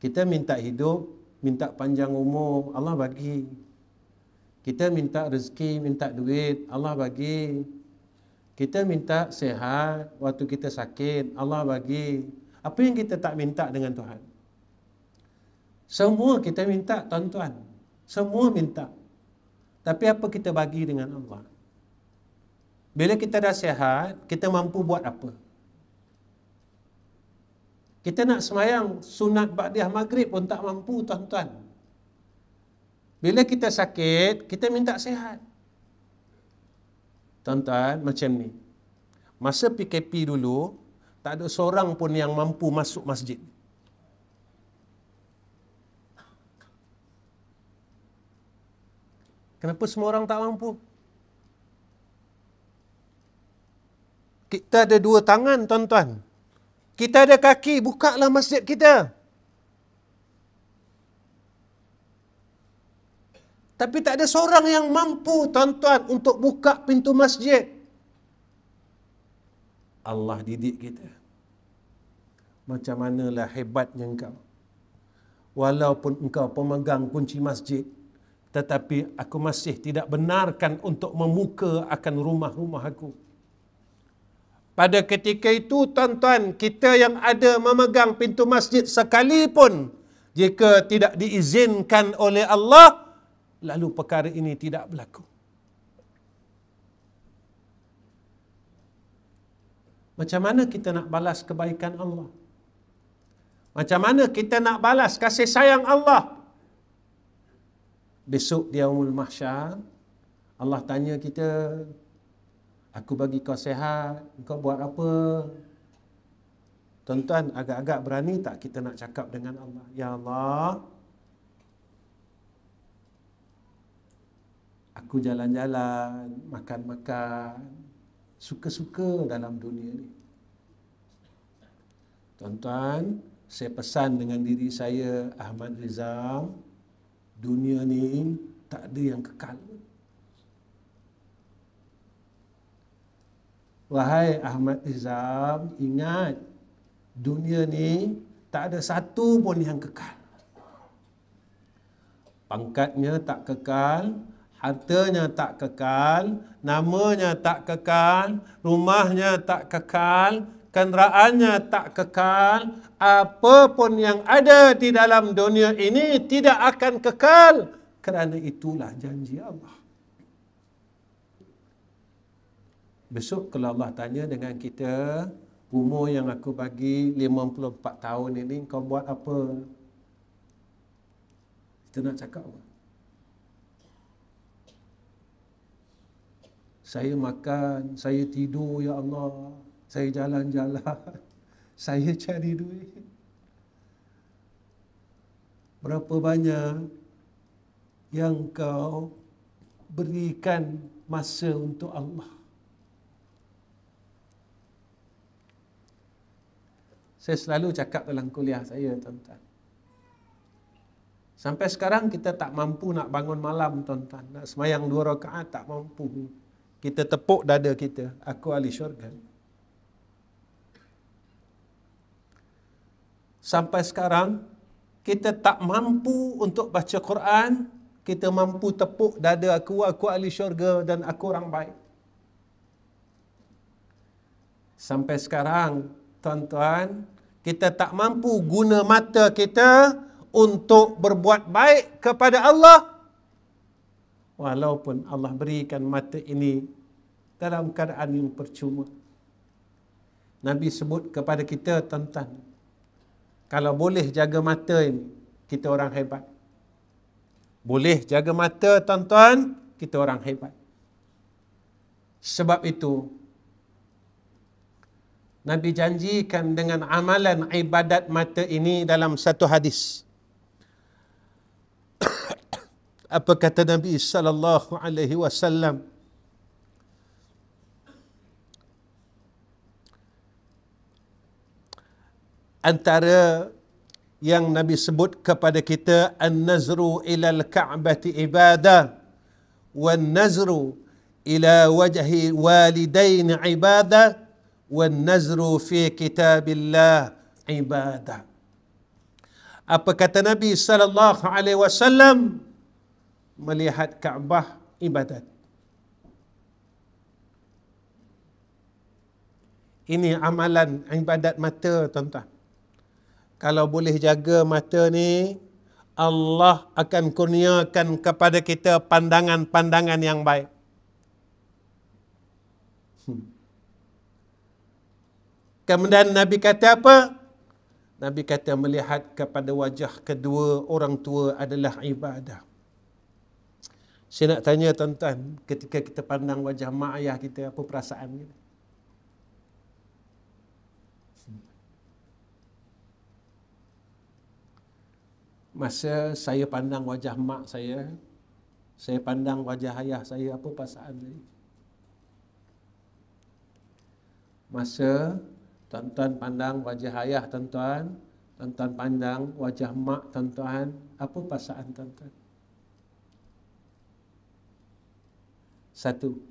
Kita minta hidup, minta panjang umur, Allah bagi. Kita minta rezeki, minta duit, Allah bagi. Kita minta sihat waktu kita sakit, Allah bagi. Apa yang kita tak minta dengan Tuhan? Semua kita minta, tuan-tuan. Semua minta. Tapi apa kita bagi dengan Allah? Bila kita dah sihat, kita mampu buat apa? Kita nak semayang sunat ba'diyah maghrib pun tak mampu, tuan-tuan. Bila kita sakit, kita minta sihat. Tuan-tuan, macam ni. Masa PKP dulu, tak ada seorang pun yang mampu masuk masjid. Kenapa semua orang tak mampu? Kita ada dua tangan, tuan-tuan. Kita ada kaki, bukalah masjid kita. Tapi tak ada seorang yang mampu, tuan-tuan, untuk buka pintu masjid. Allah didik kita. Macam manalah hebatnya engkau. Walaupun engkau pemegang kunci masjid, tetapi aku masih tidak benarkan untuk membuka akan rumah-rumah aku. Pada ketika itu, tuan-tuan, kita yang ada memegang pintu masjid sekalipun, jika tidak diizinkan oleh Allah, lalu perkara ini tidak berlaku. Macam mana kita nak balas kebaikan Allah? Macam mana kita nak balas kasih sayang Allah? Besok di Yaumul Mahsyar, Allah tanya kita, aku bagi kau sihat, kau buat apa? Tuan-tuan, agak-agak berani tak kita nak cakap dengan Allah? Ya Allah, aku jalan-jalan, makan-makan, suka-suka dalam dunia ni. Tuan-tuan, saya pesan dengan diri saya, Ahmad Rizam, dunia ni tak ada yang kekal. Wahai Ahmad Rizam, ingat, dunia ni tak ada satu pun yang kekal. Pangkatnya tak kekal, hartanya tak kekal, namanya tak kekal, rumahnya tak kekal, kenderaannya tak kekal, apa pun yang ada di dalam dunia ini tidak akan kekal, kerana itulah janji Allah. Besok kalau Allah tanya dengan kita, umur yang aku bagi 54 tahun ini, kau buat apa? Kita nak cakap apa? Saya makan, saya tidur, ya Allah. Saya jalan-jalan. Saya cari duit. Berapa banyak yang kau berikan masa untuk Allah? Saya selalu cakap dalam kuliah saya, tuan-tuan. Sampai sekarang kita tak mampu nak bangun malam, tuan-tuan. Nak semayang 2 rakaat tak mampu. Kita tepuk dada kita, aku ahli syurga. Sampai sekarang, kita tak mampu untuk baca Quran, kita mampu tepuk dada aku ahli syurga dan aku orang baik. Sampai sekarang, tuan-tuan, kita tak mampu guna mata kita untuk berbuat baik kepada Allah. Walaupun Allah berikan mata ini dalam keadaan yang percuma. Nabi sebut kepada kita, tuan-tuan, kalau boleh jaga mata ini, kita orang hebat. Boleh jaga mata, tuan-tuan, kita orang hebat. Sebab itu, Nabi janjikan dengan amalan ibadat mata ini dalam satu hadis. Apa kata Nabi sallallahu alaihi wasallam? antara yang Nabi sebut kepada kita, an-nazru ilal ka'bati ibadah, wan nazru ila wajhi walidain ibadah, wan nazru fi kitabillah ibadah. Apa kata Nabi sallallahu alaihi wasallam? Melihat Kaabah ibadat. Ini amalan ibadat mata, tuan-tuan. Kalau boleh jaga mata ni, Allah akan kurniakan kepada kita pandangan-pandangan yang baik. Kemudian Nabi kata apa? Nabi kata melihat kepada wajah kedua orang tua adalah ibadah. Saya nak tanya tuan-tuan, ketika kita pandang wajah mak ayah kita, apa perasaan kita? Masa saya pandang wajah mak saya pandang wajah ayah saya, apa perasaan saya? Masa tuan-tuan pandang wajah ayah tuan-tuan, tuan-tuan pandang wajah mak tuan-tuan, apa perasaan tuan-tuan? Satu,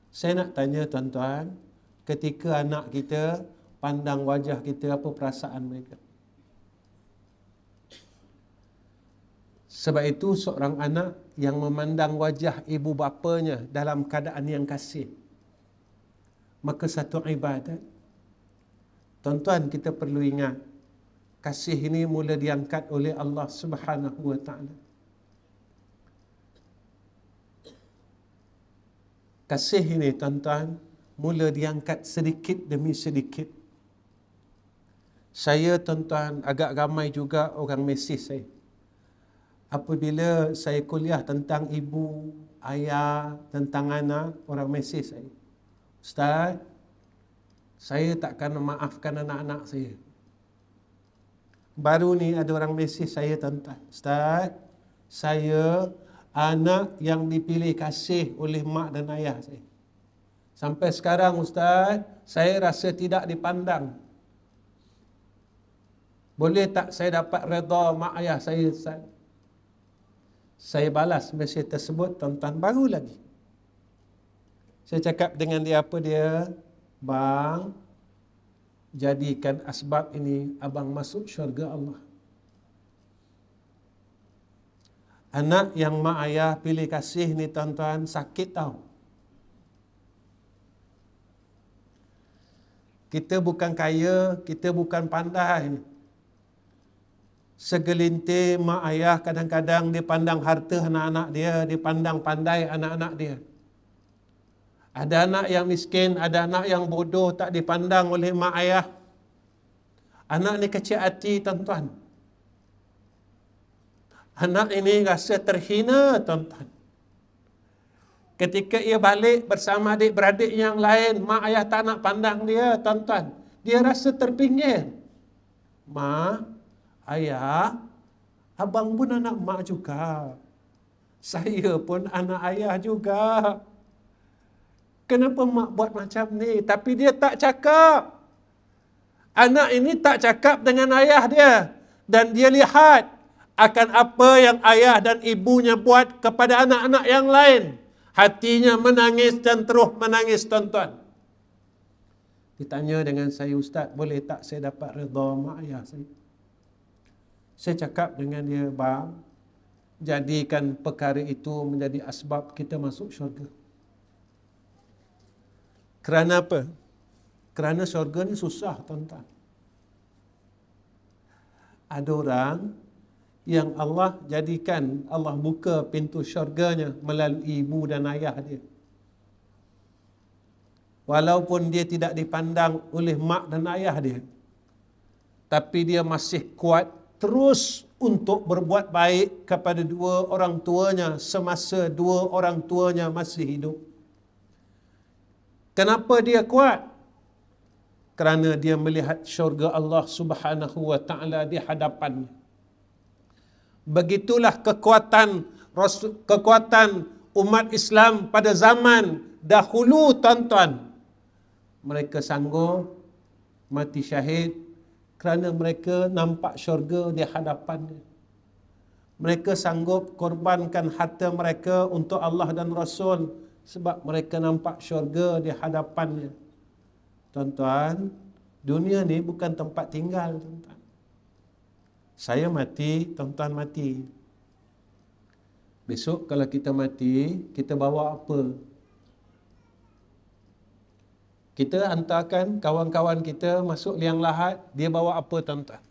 saya nak tanya tuan-tuan, ketika anak kita pandang wajah kita, apa perasaan mereka? Sebab itu seorang anak yang memandang wajah ibu bapanya dalam keadaan yang kasih, maka satu ibadat. Tuan-tuan, kita perlu ingat, kasih ini mula diangkat oleh Allah Subhanahu wa taala. Kasih ini tuan-tuan mula diangkat sedikit demi sedikit. Saya tuan-tuan, agak ramai juga orang mesej saya. Apabila saya kuliah tentang ibu, ayah, tentang anak, orang mesej saya, Ustaz, saya takkan memaafkan anak-anak saya. Baru ni ada orang mesej saya, tuan-tuan, Ustaz, saya anak yang dipilih kasih oleh mak dan ayah saya. Sampai sekarang Ustaz, saya rasa tidak dipandang. Boleh tak saya dapat redha mak ayah saya, Ustaz? Saya balas mesej tersebut, tuan-tuan, baru lagi. Saya cakap dengan dia, apa dia? Bang, jadikan asbab ini abang masuk syurga Allah. Anak yang mak ayah pilih kasih ni tuan-tuan, sakit tau. Kita bukan kaya, kita bukan pandai. Segelintir mak ayah kadang-kadang dia pandang harta anak-anak dia, dia pandang pandai anak-anak dia. Ada anak yang miskin, ada anak yang bodoh, tak dipandang oleh mak ayah. Anak ni kecil hati, tuan-tuan. Anak ini rasa terhina, tuan-tuan. Ketika ia balik bersama adik-beradik yang lain, mak ayah tak nak pandang dia, tuan-tuan. Dia rasa terpinggir. Mak, ayah, abang pun anak mak juga. Saya pun anak ayah juga. Kenapa mak buat macam ni? Tapi dia tak cakap. Anak ini tak cakap dengan ayah dia. Dan dia lihat akan apa yang ayah dan ibunya buat kepada anak-anak yang lain. Hatinya menangis dan terus menangis, tuan-tuan. Ditanya dengan saya, Ustaz, boleh tak saya dapat redha mak ayah saya? Saya cakap dengan dia, bang, jadikan perkara itu menjadi asbab kita masuk syurga. Kerana apa? Kerana syurga ni susah, tuan-tuan. Ada orang yang Allah jadikan, Allah buka pintu syurganya melalui ibu dan ayah dia. Walaupun dia tidak dipandang oleh mak dan ayah dia, tapi dia masih kuat terus untuk berbuat baik kepada dua orang tuanya semasa dua orang tuanya masih hidup. Kenapa dia kuat? Kerana dia melihat syurga Allah Subhanahu wa taala di hadapannya. Begitulah kekuatan umat Islam pada zaman dahulu, tuan-tuan. Mereka sanggup mati syahid kerana mereka nampak syurga di hadapannya. Mereka sanggup korbankan harta mereka untuk Allah dan Rasul sebab mereka nampak syurga di hadapannya. Tuan-tuan, dunia ni bukan tempat tinggal, tuan-tuan. Saya mati, tuan-tuan mati. Besok kalau kita mati, kita bawa apa? Kita hantarkan kawan-kawan kita masuk liang lahat, dia bawa apa, tuan-tuan?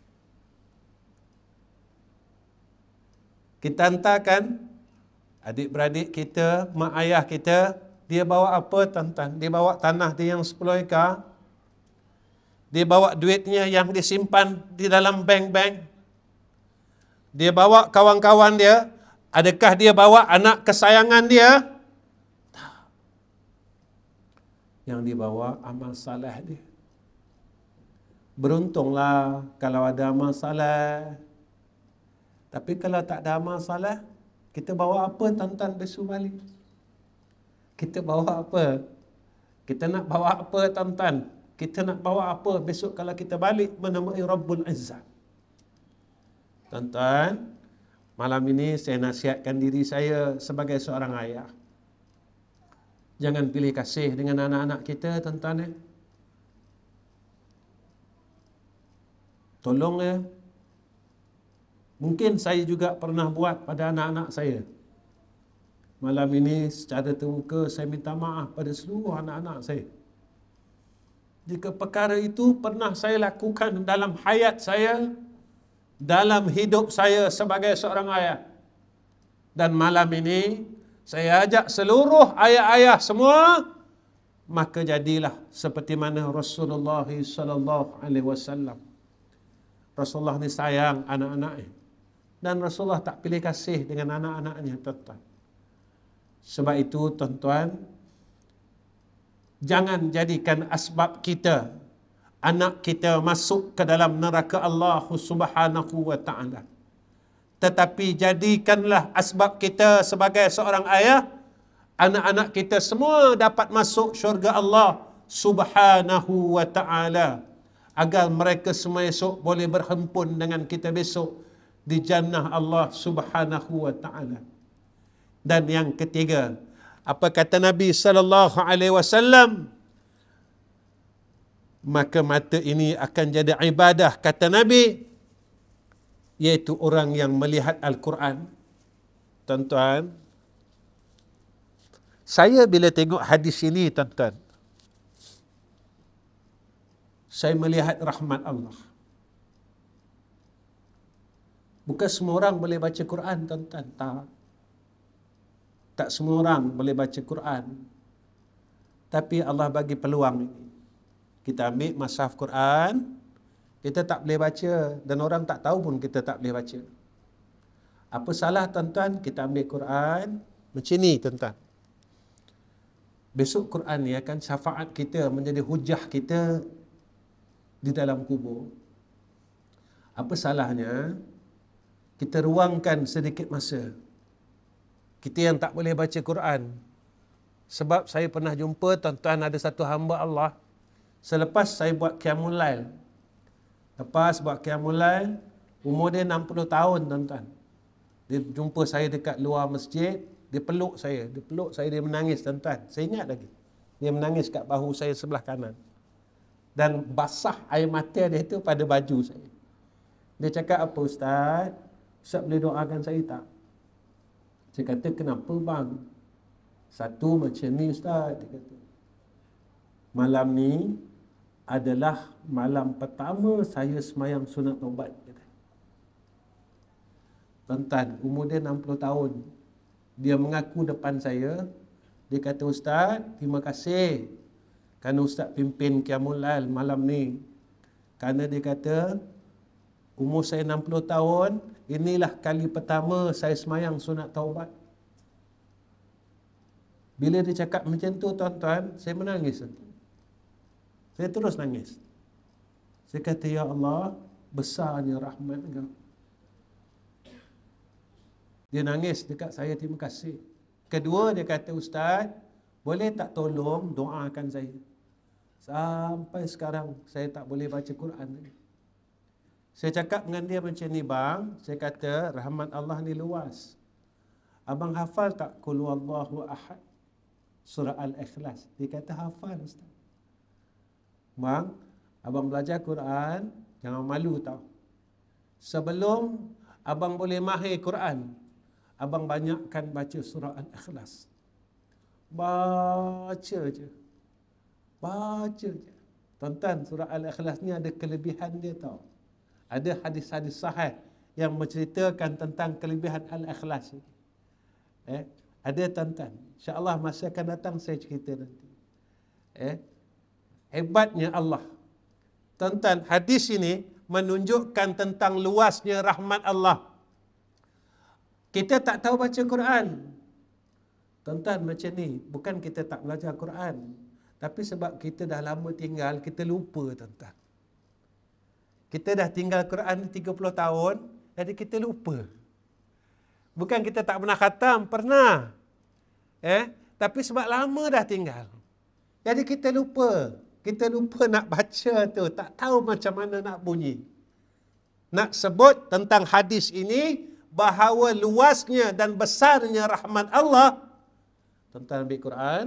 Kita hantarkan adik-beradik kita, mak ayah kita, dia bawa apa, tuan-tuan? Dia bawa tanah dia yang 10 ekar, dia bawa duitnya yang disimpan di dalam bank-bank, dia bawa kawan-kawan dia. Adakah dia bawa anak kesayangan dia? Tak. Yang dibawa amal saleh dia. Beruntunglah kalau ada amal saleh. Tapi kalau tak ada amal saleh, kita bawa apa, tuan-tuan, besok balik? Kita bawa apa? Kita nak bawa apa, tuan-tuan? Kita nak bawa apa besok kalau kita balik menemui Rabbul Izzah? Tuan-tuan, malam ini saya nasihatkan diri saya sebagai seorang ayah. Jangan pilih kasih dengan anak-anak kita, tuan-tuan. Tolong ya. Mungkin saya juga pernah buat pada anak-anak saya. Malam ini secara terbuka saya minta maaf pada seluruh anak-anak saya. Jika perkara itu pernah saya lakukan dalam hayat saya, dalam hidup saya sebagai seorang ayah. Dan malam ini saya ajak seluruh ayah-ayah semua, maka jadilah seperti mana Rasulullah sallallahu alaihi wasallam. Rasulullah ni sayang anak-anaknya, dan Rasulullah tak pilih kasih dengan anak-anaknya, tuan-tuan. Sebab itu, tuan-tuan, jangan jadikan asbab kita, anak kita masuk ke dalam neraka Allah Subhanahu wa ta'ala. Tetapi jadikanlah asbab kita sebagai seorang ayah, anak-anak kita semua dapat masuk syurga Allah Subhanahu wa ta'ala, agar mereka semua esok boleh berhimpun dengan kita besok di jannah Allah Subhanahu wa ta'ala. Dan yang ketiga, apa kata Nabi sallallahu alaihi wasallam? Maka mata ini akan jadi ibadah, kata Nabi, iaitu orang yang melihat Al-Quran. Tuan-tuan, saya bila tengok hadis ini, tuan-tuan, saya melihat rahmat Allah. Bukan semua orang boleh baca Quran, tuan-tuan. Tak semua orang boleh baca Quran. Tapi Allah bagi peluang ini. Kita ambil mushaf Quran, kita tak boleh baca, dan orang tak tahu pun kita tak boleh baca. Apa salah, tuan-tuan, kita ambil Quran macam ni, tuan-tuan. Besok Quran ni akan syafaat kita, menjadi hujah kita di dalam kubur. Apa salahnya kita ruangkan sedikit masa, kita yang tak boleh baca Quran? Sebab saya pernah jumpa, tuan-tuan, ada satu hamba Allah, selepas saya buat qiyamul lail, lepas buat qiyamul lail, umur dia 60 tahun, tuan-tuan. Dia jumpa saya dekat luar masjid, dia peluk saya, dia menangis, tuan-tuan. Saya ingat lagi. Dia menangis kat bahu saya sebelah kanan. Dan basah air mata dia tu pada baju saya. Dia cakap, apa Ustaz? Ustaz boleh doakan saya tak? Saya kata, kenapa bang? Satu macam ni Ustaz, dia kata. Malam ni adalah malam pertama saya semayang sunat taubat. Tuan-tuan, umur dia 60 tahun. Dia mengaku depan saya, dia kata, Ustaz, terima kasih kerana Ustaz pimpin qiyamul lail malam ni. Kerana dia kata, umur saya 60 tahun, inilah kali pertama saya semayang sunat taubat. Bila dia cakap macam tu, tuan-tuan, saya menangis. Saya terus nangis. Saya kata, ya Allah, besarnya rahmat Engkau. Dia nangis dekat saya, terima kasih. Kedua, dia kata, Ustaz, boleh tak tolong doakan saya? Sampai sekarang saya tak boleh baca Quran lagi. Saya cakap dengan dia macam ni, bang. Saya kata, rahmat Allah ni luas. Abang hafal tak Qul huwallahu ahad? Surah Al-Ikhlas. Dia kata hafal, Ustaz. Bang, abang belajar Quran, jangan malu tau. Sebelum abang boleh mahir Quran, abang banyakkan baca surah Al-Ikhlas. Baca je. Baca je. Tuan-tuan, surah Al-Ikhlas ni ada kelebihan dia tau. Ada hadis-hadis sahih yang menceritakan tentang kelebihan Al-Ikhlas ni. Ada tuan-tuan. InsyaAllah masa akan datang saya cerita nanti. Hebatnya Allah. Tuan-tuan, hadis ini menunjukkan tentang luasnya rahmat Allah. Kita tak tahu baca Quran. Tuan-tuan, macam ni, bukan kita tak belajar Quran, tapi sebab kita dah lama tinggal, kita lupa, tuan-tuan. Kita dah tinggal Quran 30 tahun, jadi kita lupa. Bukan kita tak pernah khatam, pernah. Tapi sebab lama dah tinggal. Jadi kita lupa. Kita lupa nak baca tu, tak tahu macam mana nak bunyi. Nak sebut tentang hadis ini, bahawa luasnya dan besarnya rahmat Allah. Tuan-tuan ambil Quran,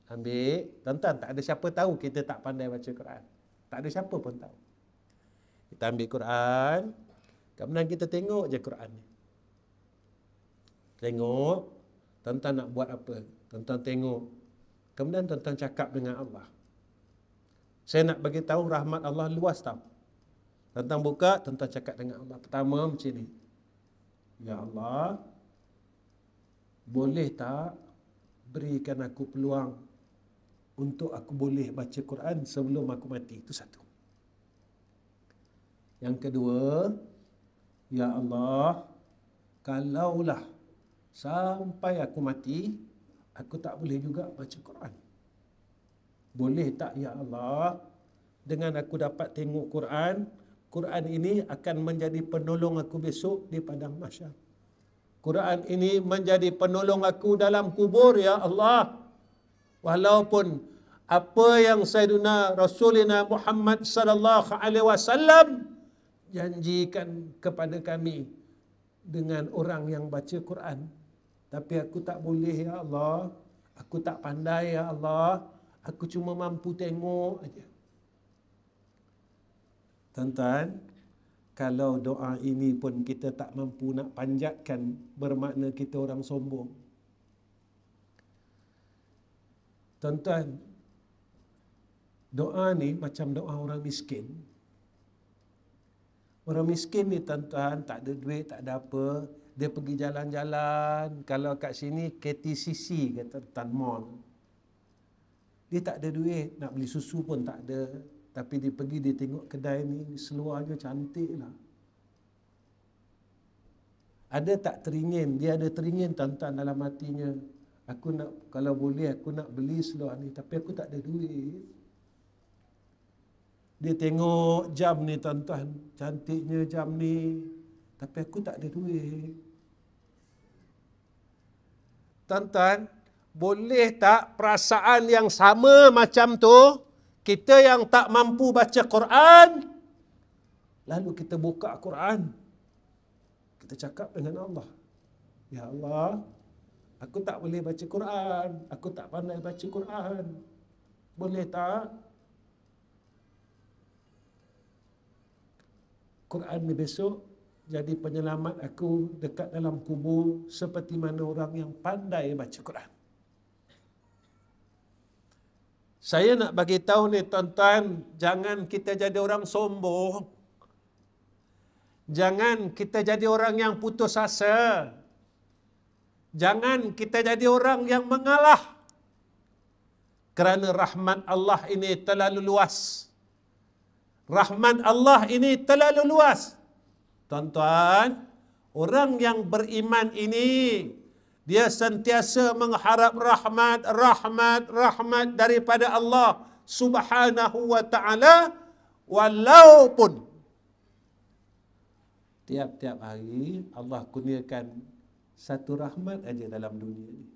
ambil. Tuan-tuan, tak ada siapa tahu kita tak pandai baca Quran. Tak ada siapa pun tahu. Kita ambil Quran, kemudian kita tengok je Quran ni. Tengok, tuan-tuan nak buat apa? Tuan-tuan tengok. Kemudian tuan-tuan cakap dengan Allah. Saya nak bagi tahu rahmat Allah luas tau. Tuan-tuan buka, tuan-tuan cakap dengan Allah. Pertama macam ni. Ya Allah, boleh tak berikan aku peluang untuk aku boleh baca Quran sebelum aku mati? Itu satu. Yang kedua, ya Allah, kalaulah sampai aku mati, aku tak boleh juga baca Quran. Boleh tak ya Allah, dengan aku dapat tengok Quran, Quran ini akan menjadi penolong aku besok di padang mahsyar. Quran ini menjadi penolong aku dalam kubur ya Allah. Walaupun apa yang Sayyidina Rasulina Muhammad sallallahu alaihi wasallam janjikan kepada kami dengan orang yang baca Quran, tapi aku tak boleh ya Allah. Aku tak pandai ya Allah. Aku cuma mampu tengok aja. Tuan-tuan, kalau doa ini pun kita tak mampu nak panjatkan, bermakna kita orang sombong. Tuan-tuan, doa ni macam doa orang miskin. Orang miskin ni tuan-tuan, tak ada duit, tak ada apa. Dia pergi jalan-jalan. Kalau kat sini KTCC, kata Tan Mall. Dia tak ada duit, nak beli susu pun tak ada. Tapi dia pergi, dia tengok kedai ni, seluarnya cantik lah. Ada tak teringin? Dia ada teringin tuan-tuan dalam hatinya. Aku nak, kalau boleh aku nak beli seluar ni, tapi aku tak ada duit. Dia tengok jam ni tuan-tuan, cantiknya jam ni, tapi aku tak ada duit. Tuan-tuan, boleh tak perasaan yang sama macam tu, kita yang tak mampu baca Quran, lalu kita buka Quran, kita cakap dengan Allah, ya Allah, aku tak boleh baca Quran, aku tak pandai baca Quran, boleh tak Quran ni besok jadi penyelamat aku dekat dalam kubur seperti mana orang yang pandai baca Quran. Saya nak bagi tahu ni tuan-tuan, jangan kita jadi orang sombong. Jangan kita jadi orang yang putus asa. Jangan kita jadi orang yang mengalah. Kerana rahmat Allah ini terlalu luas. Rahmat Allah ini terlalu luas. Tuan-tuan, orang yang beriman ini, dia sentiasa mengharap rahmat daripada Allah Subhanahu wa ta'ala, walaupun tiap-tiap hari Allah kurniakan satu rahmat aja dalam dunia ini.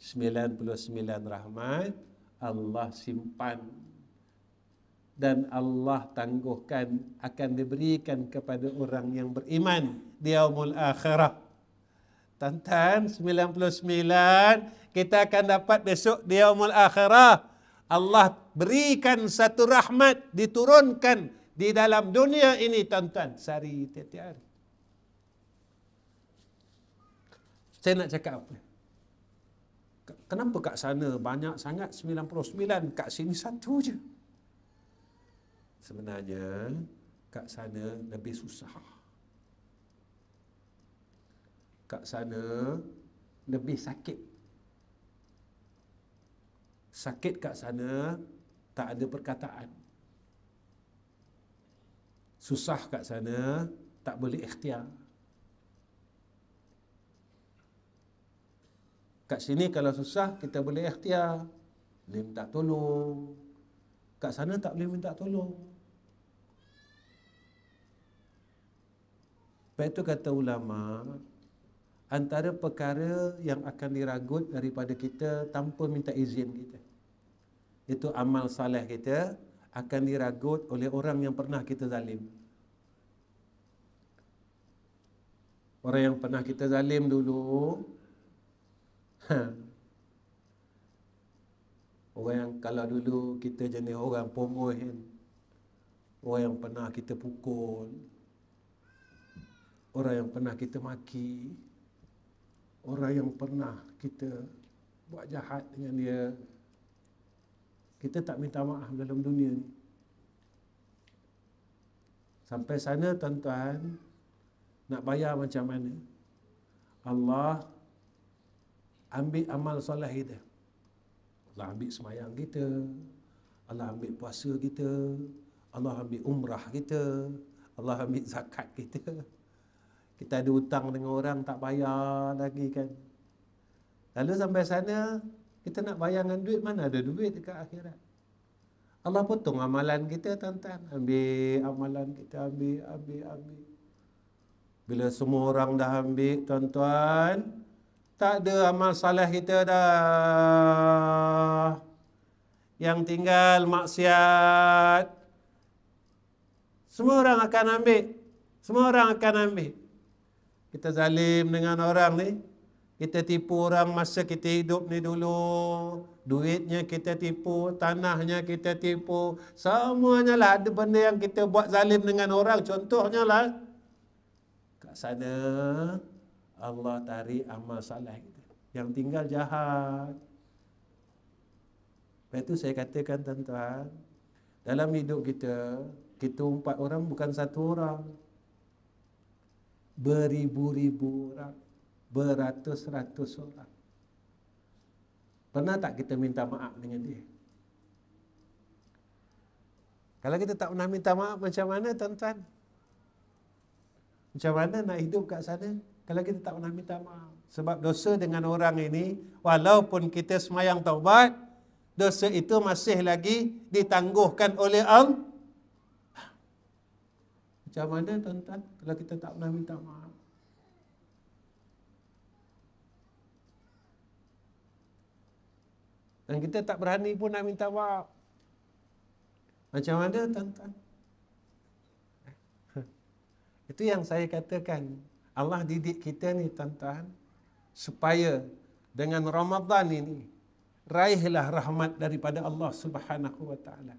99 rahmat Allah simpan dan Allah tangguhkan akan diberikan kepada orang yang beriman di yaumul akhirah. Tuan-tuan, 99 kita akan dapat besok di yaumul akhirah. Allah berikan satu rahmat diturunkan di dalam dunia ini, tuan-tuan, sehari tiap-tiap hari. Saya nak cakap apa? Kenapa kat sana banyak sangat 99, kat sini satu je? Sebenarnya kat sana lebih susah. Kat sana lebih sakit. Sakit kat sana tak ada perkataan. Susah kat sana tak boleh ikhtiar. Kat sini kalau susah kita boleh ikhtiar, boleh minta tolong. Kat sana tak boleh minta tolong. Sebab itu kata ulama, antara perkara yang akan diragut daripada kita tanpa minta izin kita, itu amal saleh kita akan diragut oleh orang yang pernah kita zalim. Orang yang pernah kita zalim dulu, orang yang kalau dulu kita jenis orang pomoh, orang yang pernah kita pukul, orang yang pernah kita maki, orang yang pernah kita buat jahat dengan dia, kita tak minta maaf dalam dunia ni. Sampai sana tuan-tuan, nak bayar macam mana? Allah ambil amal soleh kita. Allah ambil semayang kita, Allah ambil puasa kita, Allah ambil umrah kita, Allah ambil zakat kita. Kita ada hutang dengan orang tak bayar lagi kan. Lalu sampai sana, kita nak bayar dengan duit, mana ada duit dekat akhirat. Allah potong amalan kita, tuan-tuan. Ambil amalan kita, ambil. Bila semua orang dah ambil, tuan-tuan, tak ada amal salah kita dah. Yang tinggal maksiat. Semua orang akan ambil. Semua orang akan ambil. Kita zalim dengan orang ni. Kita tipu orang masa kita hidup ni dulu. Duitnya kita tipu, tanahnya kita tipu. Semuanya lah ada benda yang kita buat zalim dengan orang. Contohnya lah, kat sana Allah tarik amal salah kita. Yang tinggal jahat. Lepas itu saya katakan tuan-tuan, dalam hidup kita, kita 4 orang bukan 1 orang. Beribu-ribu orang. Beratus-ratus orang. Pernah tak kita minta maaf dengan dia? Kalau kita tak pernah minta maaf, macam mana tuan-tuan? Macam mana nak hidup kat sana kalau kita tak pernah minta maaf? Sebab dosa dengan orang ini, walaupun kita semayang taubat, dosa itu masih lagi ditangguhkan oleh Allah. Macam mana tuan-tuan kalau kita tak pernah minta maaf? Dan kita tak berani pun nak minta maaf. Macam mana tuan-tuan? Itu yang saya katakan. Allah didik kita ni tuan-tuan, supaya dengan Ramadan ini, raihlah rahmat daripada Allah Subhanahu wa ta'ala.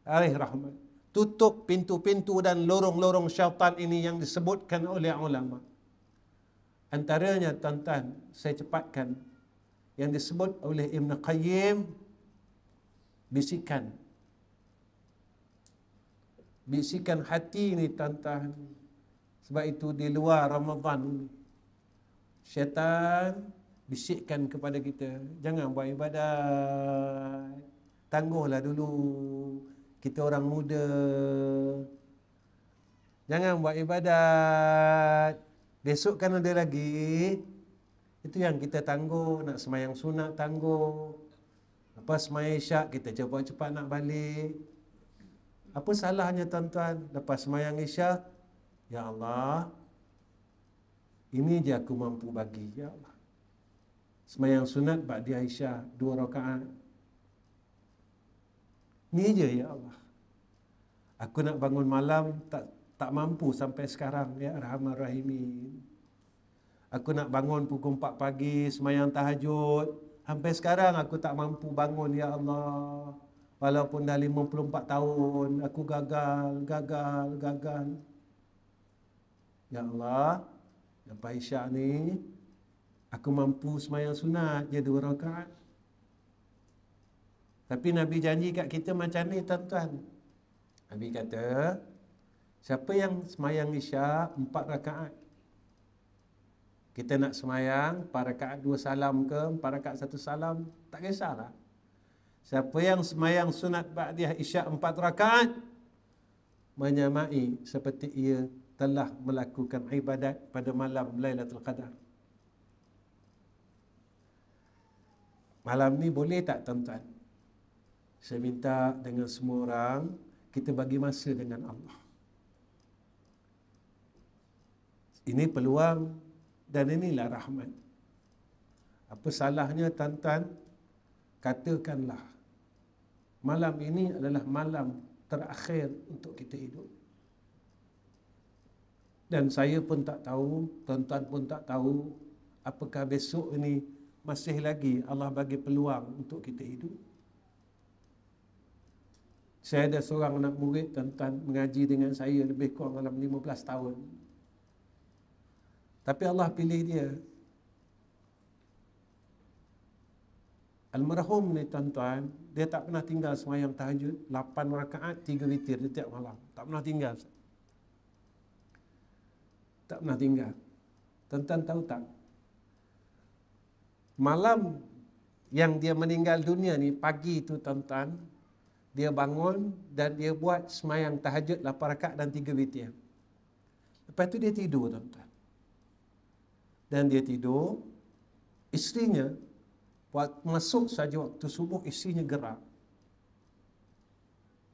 Raih rahmat. Tutup pintu-pintu dan lorong-lorong syaitan ini yang disebutkan oleh ulama. Antaranya tuan-tuan, saya cepatkan, yang disebut oleh Ibn Qayyim, bisikan. Bisikan hati ni tuan-tuan. Sebab itu di luar Ramadan, syaitan bisikkan kepada kita, jangan buat ibadat. Tangguhlah dulu. Kita orang muda. Jangan buat ibadat. Besok kan ada lagi. Itu yang kita tangguh. Nak semayang sunat tangguh. Lepas semayang isyak kita cepat-cepat nak balik. Apa salahnya tuan-tuan? Lepas semayang isyak, ya Allah, ini je aku mampu bagi, ya Allah. Semayang sunat ba'di isyak 2 rakaat. Ini je ya Allah. Aku nak bangun malam tak mampu sampai sekarang, ya Arhamar Rahimin. Aku nak bangun pukul 4 pagi, semayang tahajud. Sampai sekarang aku tak mampu bangun, ya Allah. Walaupun dah 54 tahun, aku gagal. Ya Allah, lepas Isyak ni, aku mampu semayang sunat je 2 rakaat. Tapi Nabi janji kat kita macam ni, tuan-tuan. Nabi kata, siapa yang semayang Isyak 4 rakaat, kita nak semayang 4 rakaat 2 salam ke 4 rakaat 1 salam, tak kisahlah. Siapa yang semayang sunat ba'diyah Isyak 4 rakaat, menyamai seperti ia telah melakukan ibadat pada malam Lailatul Qadar. Malam ni boleh tak, tuan-tuan? Saya minta dengan semua orang, kita bagi masa dengan Allah. Ini peluang dan inilah rahmat. Apa salahnya, tuan-tuan? Katakanlah, malam ini adalah malam terakhir untuk kita hidup. Dan saya pun tak tahu, tuan-tuan pun tak tahu, apakah besok ini masih lagi Allah bagi peluang untuk kita hidup. Saya ada seorang anak murid, tuan-tuan, mengaji dengan saya lebih kurang dalam 15 tahun. Tapi Allah pilih dia. Almarhum ni, tuan-tuan, dia tak pernah tinggal semayang tahajud 8 rakaat 3 witir setiap malam. Tak pernah tinggal. Tak pernah tinggal. Tuan-tuan tahu tak? Malam yang dia meninggal dunia ni, pagi tu, tuan-tuan, dia bangun dan dia buat semayang tahajud 8 rakaat dan 3 witir. Lepas tu dia tidur, tuan-tuan. Dan dia tidur, isterinya, masuk saja waktu subuh, isterinya gerak.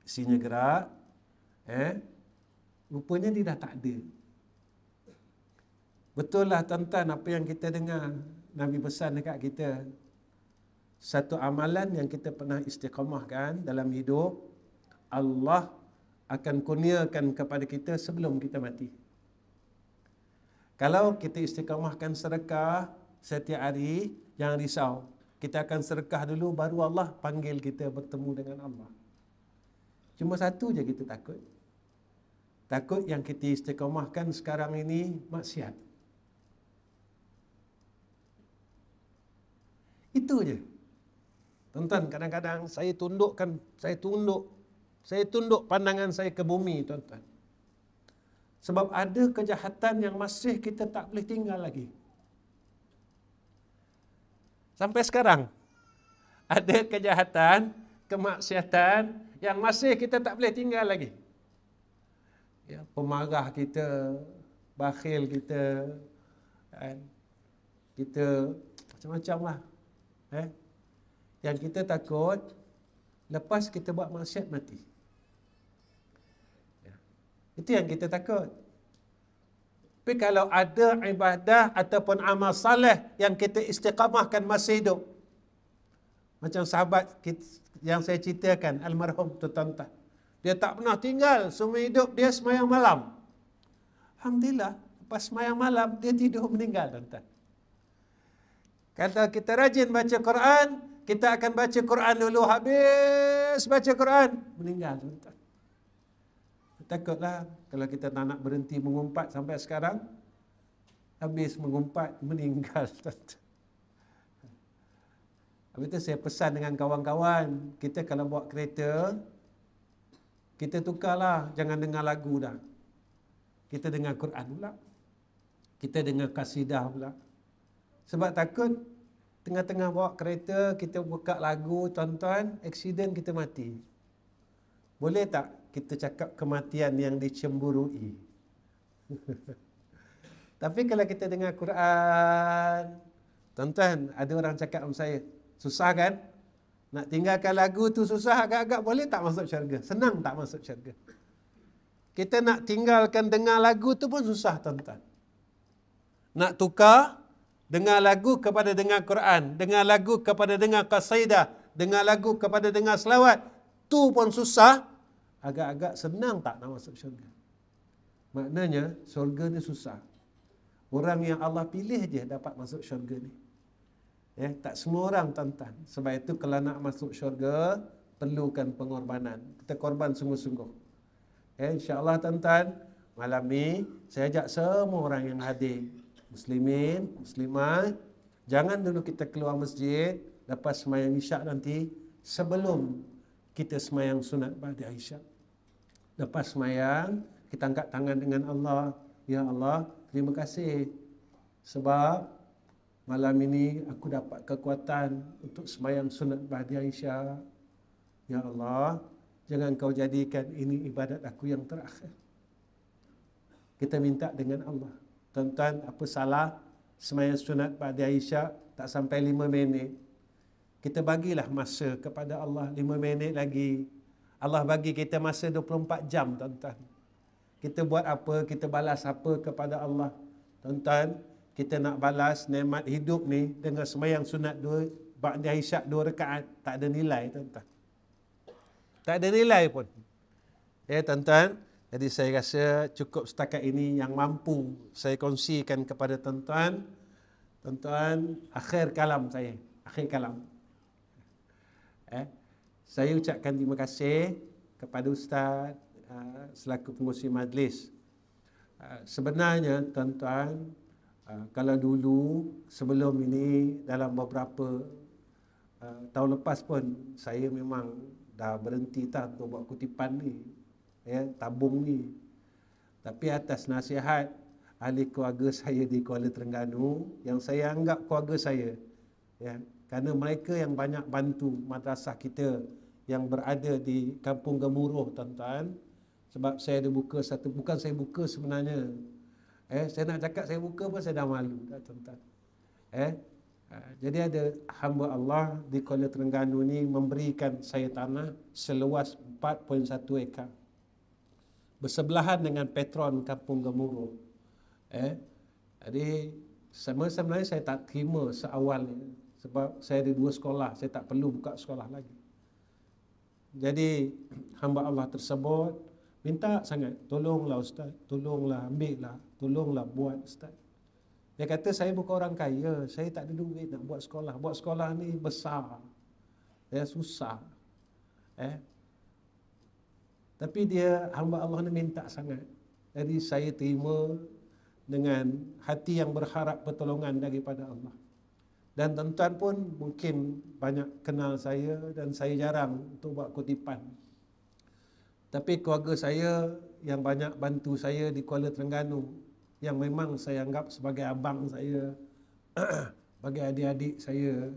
Isterinya gerak, rupanya dia dah tak ada. Betul lah, tuan-tuan, apa yang kita dengar. Nabi pesan dekat kita, satu amalan yang kita pernah istiqamahkan dalam hidup, Allah akan kurniakan kepada kita sebelum kita mati. Kalau kita istiqamahkan sedekah setiap hari, jangan risau. Kita akan sedekah dulu, baru Allah panggil kita bertemu dengan Allah. Cuma satu je kita takut. Takut yang kita istiqamahkan sekarang ini maksiat. Itu je. Tuan-tuan, kadang-kadang saya tunduk pandangan saya ke bumi, tuan-tuan. Sebab ada kejahatan yang masih kita tak boleh tinggal lagi. Sampai sekarang, ada kejahatan, kemaksiatan yang masih kita tak boleh tinggal lagi. Ya, pemarah kita, bakhil kita, kita macam-macam lah. Yang kita takut, lepas kita buat maksiat mati. Ya. Itu yang kita takut. Tapi kalau ada ibadah ataupun amal saleh yang kita istiqamahkan masa hidup, macam sahabat yang saya ceritakan, almarhum tu, tuan-tuan, dia tak pernah tinggal, semua hidup dia semayang malam. Alhamdulillah, lepas semayang malam, dia tidur meninggal, tuan-tuan. Kalau kita rajin baca Quran, kita akan baca Quran dulu, habis baca Quran, meninggal, tuan-tuan. Takutlah kalau kita tak nak berhenti mengumpat sampai sekarang, habis mengumpat, meninggal, tuan-tuan. Habis itu saya pesan dengan kawan-kawan, kita kalau bawa kereta, kita tukarlah, jangan dengar lagu dah. Kita dengar Quran pula. Kita dengar kasidah pula. Sebab takut tengah-tengah bawa kereta, kita buka lagu, tuan-tuan, aksiden kita mati. Boleh tak kita cakap kematian yang dicemburui? Tapi kalau kita dengar Quran, tuan-tuan, ada orang cakap sama saya, susah kan? Nak tinggalkan lagu tu susah, agak-agak boleh tak masuk syurga? Senang tak masuk syurga? Kita nak tinggalkan dengar lagu tu pun susah, tuan-tuan. Nak tukar dengar lagu kepada dengar Quran, dengar lagu kepada dengar qasidah, dengar lagu kepada dengar selawat, tu pun susah. agak-agak senang tak nak masuk syurga. Maknanya syurga ni susah. Orang yang Allah pilih je dapat masuk syurga ni. Tak semua orang, tuan-tuan. Sebab itu kalau nak masuk syurga, perlukan pengorbanan. Kita korban sungguh-sungguh. InsyaAllah, tuan-tuan, malam ni saya ajak semua orang yang hadir, muslimin, muslimat, jangan dulu kita keluar masjid lepas semayang isyak nanti, sebelum kita semayang sunat ba'da isyak. Lepas semayang, kita angkat tangan dengan Allah. Ya Allah, terima kasih sebab malam ini aku dapat kekuatan untuk semayang sunat ba'da isyak. Ya Allah, jangan kau jadikan ini ibadat aku yang terakhir. Kita minta dengan Allah. Tuan-tuan, apa salah semayang sunat ba'da isyak tak sampai 5 minit. Kita bagilah masa kepada Allah 5 minit lagi. Allah bagi kita masa 24 jam, tuan-tuan. Kita buat apa, kita balas apa kepada Allah. Tuan-tuan, kita nak balas nikmat hidup ni dengan semayang sunat ba'da isyak 2 rakaat, tak ada nilai, tuan-tuan. Tak ada nilai pun. Tuan-tuan, jadi saya rasa cukup setakat ini yang mampu saya kongsikan kepada tuan-tuan. Tuan-tuan, akhir kalam saya. Akhir kalam. Saya ucapkan terima kasih kepada Ustaz selaku pengurusi majlis. Sebenarnya, tuan-tuan, kalau dulu sebelum ini dalam beberapa tahun lepas pun saya memang dah berhenti untuk buat kutipan ni, tabung ni. Tapi atas nasihat ahli keluarga saya di Kuala Terengganu yang saya anggap keluarga saya, kerana mereka yang banyak bantu madrasah kita yang berada di Kampung Gemuruh, tuan-tuan. Sebab saya ada buka satu, bukan saya buka sebenarnya. Saya nak cakap saya buka pun saya dah malu, tuan-tuan. Jadi ada hamba Allah di Kuala Terengganu ni memberikan saya tanah seluas 4.1 ekar. Bersebelahan dengan Petron Kampung Gemuruh. Jadi sebenarnya saya tak terima seawalnya. Sebab saya ada 2 sekolah, saya tak perlu buka sekolah lagi. Jadi hamba Allah tersebut minta sangat, tolonglah Ustaz, tolonglah ambillah, tolonglah buat Ustaz. Dia kata saya bukan orang kaya, saya tak ada duit nak buat sekolah. Buat sekolah ni besar, susah. Tapi dia, hamba Allah ni minta sangat. Jadi saya terima dengan hati yang berharap pertolongan daripada Allah. Dan tuan-tuan pun mungkin banyak kenal saya dan saya jarang untuk buat kutipan. Tapi keluarga saya yang banyak bantu saya di Kuala Terengganu, yang memang saya anggap sebagai abang saya, sebagai adik-adik saya,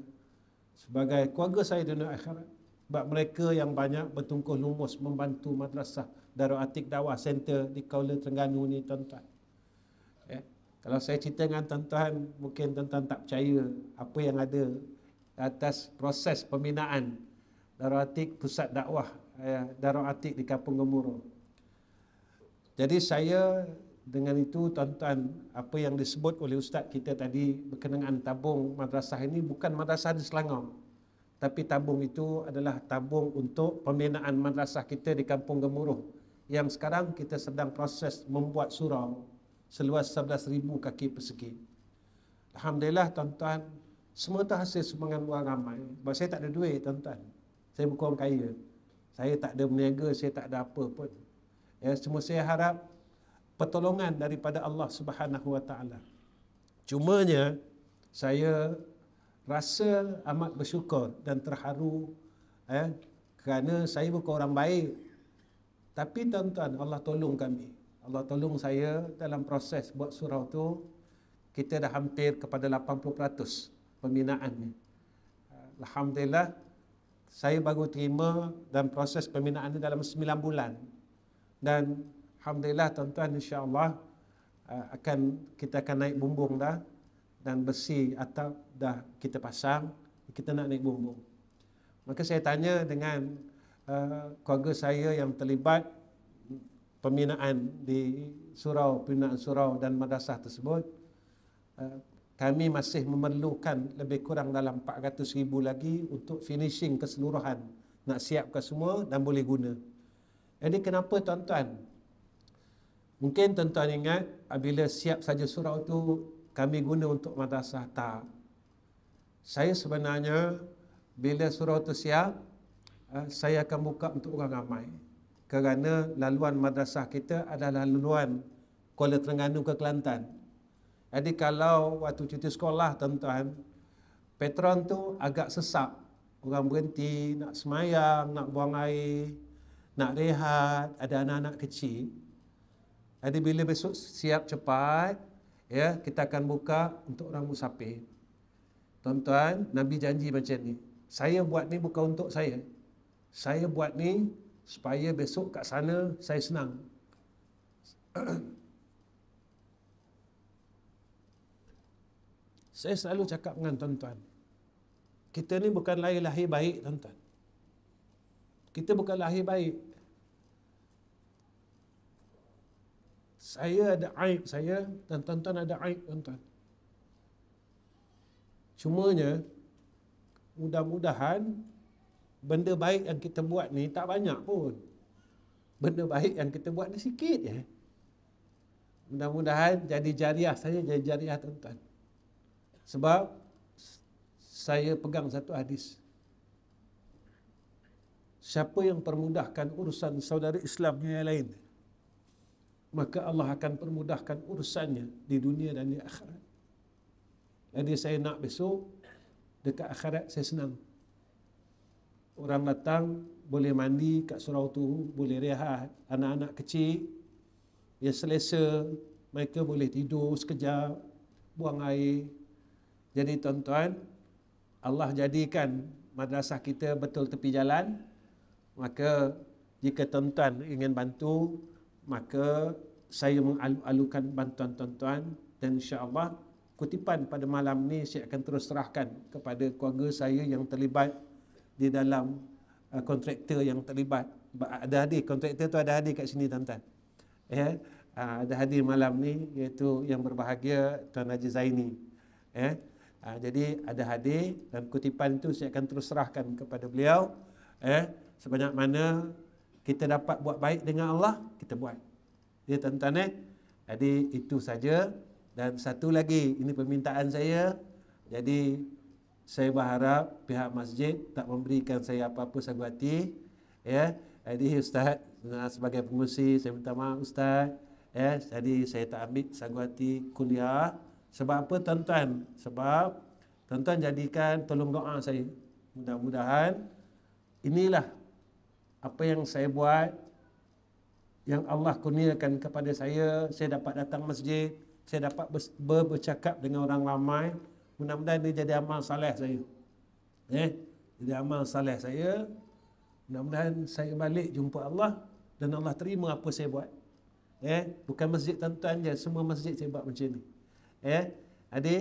sebagai keluarga saya dunia akhirat. Sebab mereka yang banyak bertungkus lumus membantu madrasah Darul Atiq Dakwah Center di Kuala Terengganu ni, tuan-tuan. Kalau saya cerita dengan tuan-tuan, mungkin tuan-tuan tak percaya apa yang ada atas proses pembinaan Darul Atiq Pusat Dakwah Darul Atiq di Kampung Gemuruh. Jadi saya dengan itu, tuan-tuan, apa yang disebut oleh Ustaz kita tadi berkenaan tabung madrasah ini bukan madrasah di Selangor. Tapi tabung itu adalah tabung untuk pembinaan madrasah kita di Kampung Gemuruh yang sekarang kita sedang proses membuat surau seluas 11,000 kaki persegi. Alhamdulillah, tuan-tuan, semua itu hasil sumbangan orang ramai. Sebab saya tak ada duit, tuan-tuan. Saya bukan orang kaya. Saya tak ada berniaga, saya tak ada apa pun. Semua saya harap pertolongan daripada Allah Subhanahu Wa Taala. Cumanya saya rasa amat bersyukur dan terharu kerana saya bukan orang baik. Tapi tuan-tuan, Allah tolong kami. Allah tolong saya dalam proses buat surau tu. Kita dah hampir kepada 80% pembinaannya. Alhamdulillah, saya baru terima dan proses pembinaan ini dalam 9 bulan. Dan alhamdulillah, tuan-tuan, insya-Allah kita akan naik bumbung dah, dan besi atap dah kita pasang, kita nak naik bumbung. Maka saya tanya dengan keluarga saya yang terlibat pembinaan di surau, pembinaan surau dan madrasah tersebut, kami masih memerlukan lebih kurang dalam 400,000 lagi untuk finishing keseluruhan, nak siapkan semua dan boleh guna. Jadi kenapa tuan-tuan? Mungkin tuan-tuan ingat apabila siap saja surau tu kami guna untuk madrasah. Tak. Saya sebenarnya bila surau tu siap, saya akan buka untuk orang ramai. Kerana laluan madrasah kita adalah laluan Kuala Terengganu ke Kelantan. Jadi kalau waktu cuti sekolah tuan-tuan, Petron tu agak sesak. Orang berhenti nak semayang, nak buang air, nak rehat, ada anak-anak kecil. Jadi bila besok siap cepat, ya, kita akan buka untuk orang musafir. Tuan-tuan, Nabi janji macam ni. Saya buat ni bukan untuk saya. Saya buat ni supaya besok kat sana saya senang. Saya selalu cakap dengan tuan-tuan, kita ni bukan lahir baik tuan-tuan. Kita bukan lahir baik. Saya ada aib saya dan tuan-tuan ada aib tuan-tuan. Cumanya, mudah-mudahan benda baik yang kita buat ni tak banyak pun. Benda baik yang kita buat ni sikit je. Mudah-mudahan jadi jariah saya, jadi jariah tuan-tuan. Sebab saya pegang satu hadis. Siapa yang permudahkan urusan saudara Islamnya yang lain, maka Allah akan permudahkan urusannya di dunia dan di akhirat. Jadi saya nak besok dekat akhirat saya senang. Orang datang boleh mandi kat surau tu, boleh rehat. Anak-anak kecil dia selesa, mereka boleh tidur sekejap, buang air. Jadi tuan-tuan, Allah jadikan madrasah kita betul tepi jalan. Maka jika tuan-tuan ingin bantu, maka saya mengalu-alukan bantuan tuan-tuan, dan insya-Allah kutipan pada malam ni saya akan terus serahkan kepada keluarga saya yang terlibat di dalam kontraktor yang terlibat. Ada hadir, kontraktor tu ada hadir kat sini tuan-tuan. Ya, ada hadir malam ni, iaitu yang berbahagia Tuan Haji Zaini. Ya, jadi ada hadir dan kutipan itu saya akan terus serahkan kepada beliau. Sebanyak mana kita dapat buat baik dengan Allah, kita buat. Ya tuan-tuan, jadi itu saja. Dan satu lagi, ini permintaan saya. Jadi saya berharap pihak masjid tak memberikan saya apa-apa sagu hati. Ya, jadi Ustaz sebagai pengurusi saya minta maaf Ustaz. Ya, jadi saya tak ambil sagu hati kuliah. Sebab apa tuan-tuan? Sebab tuan-tuan jadikan tolong doa saya. Mudah-mudahan inilah apa yang saya buat, yang Allah kurniakan kepada saya dapat datang masjid, saya dapat bercakap dengan orang ramai. Mudah-mudahan ini jadi amal saleh saya. Jadi amal saleh saya. Mudah-mudahan saya balik jumpa Allah dan Allah terima apa saya buat. Bukan masjid tuan-tuan je, semua masjid saya buat macam ni. Jadi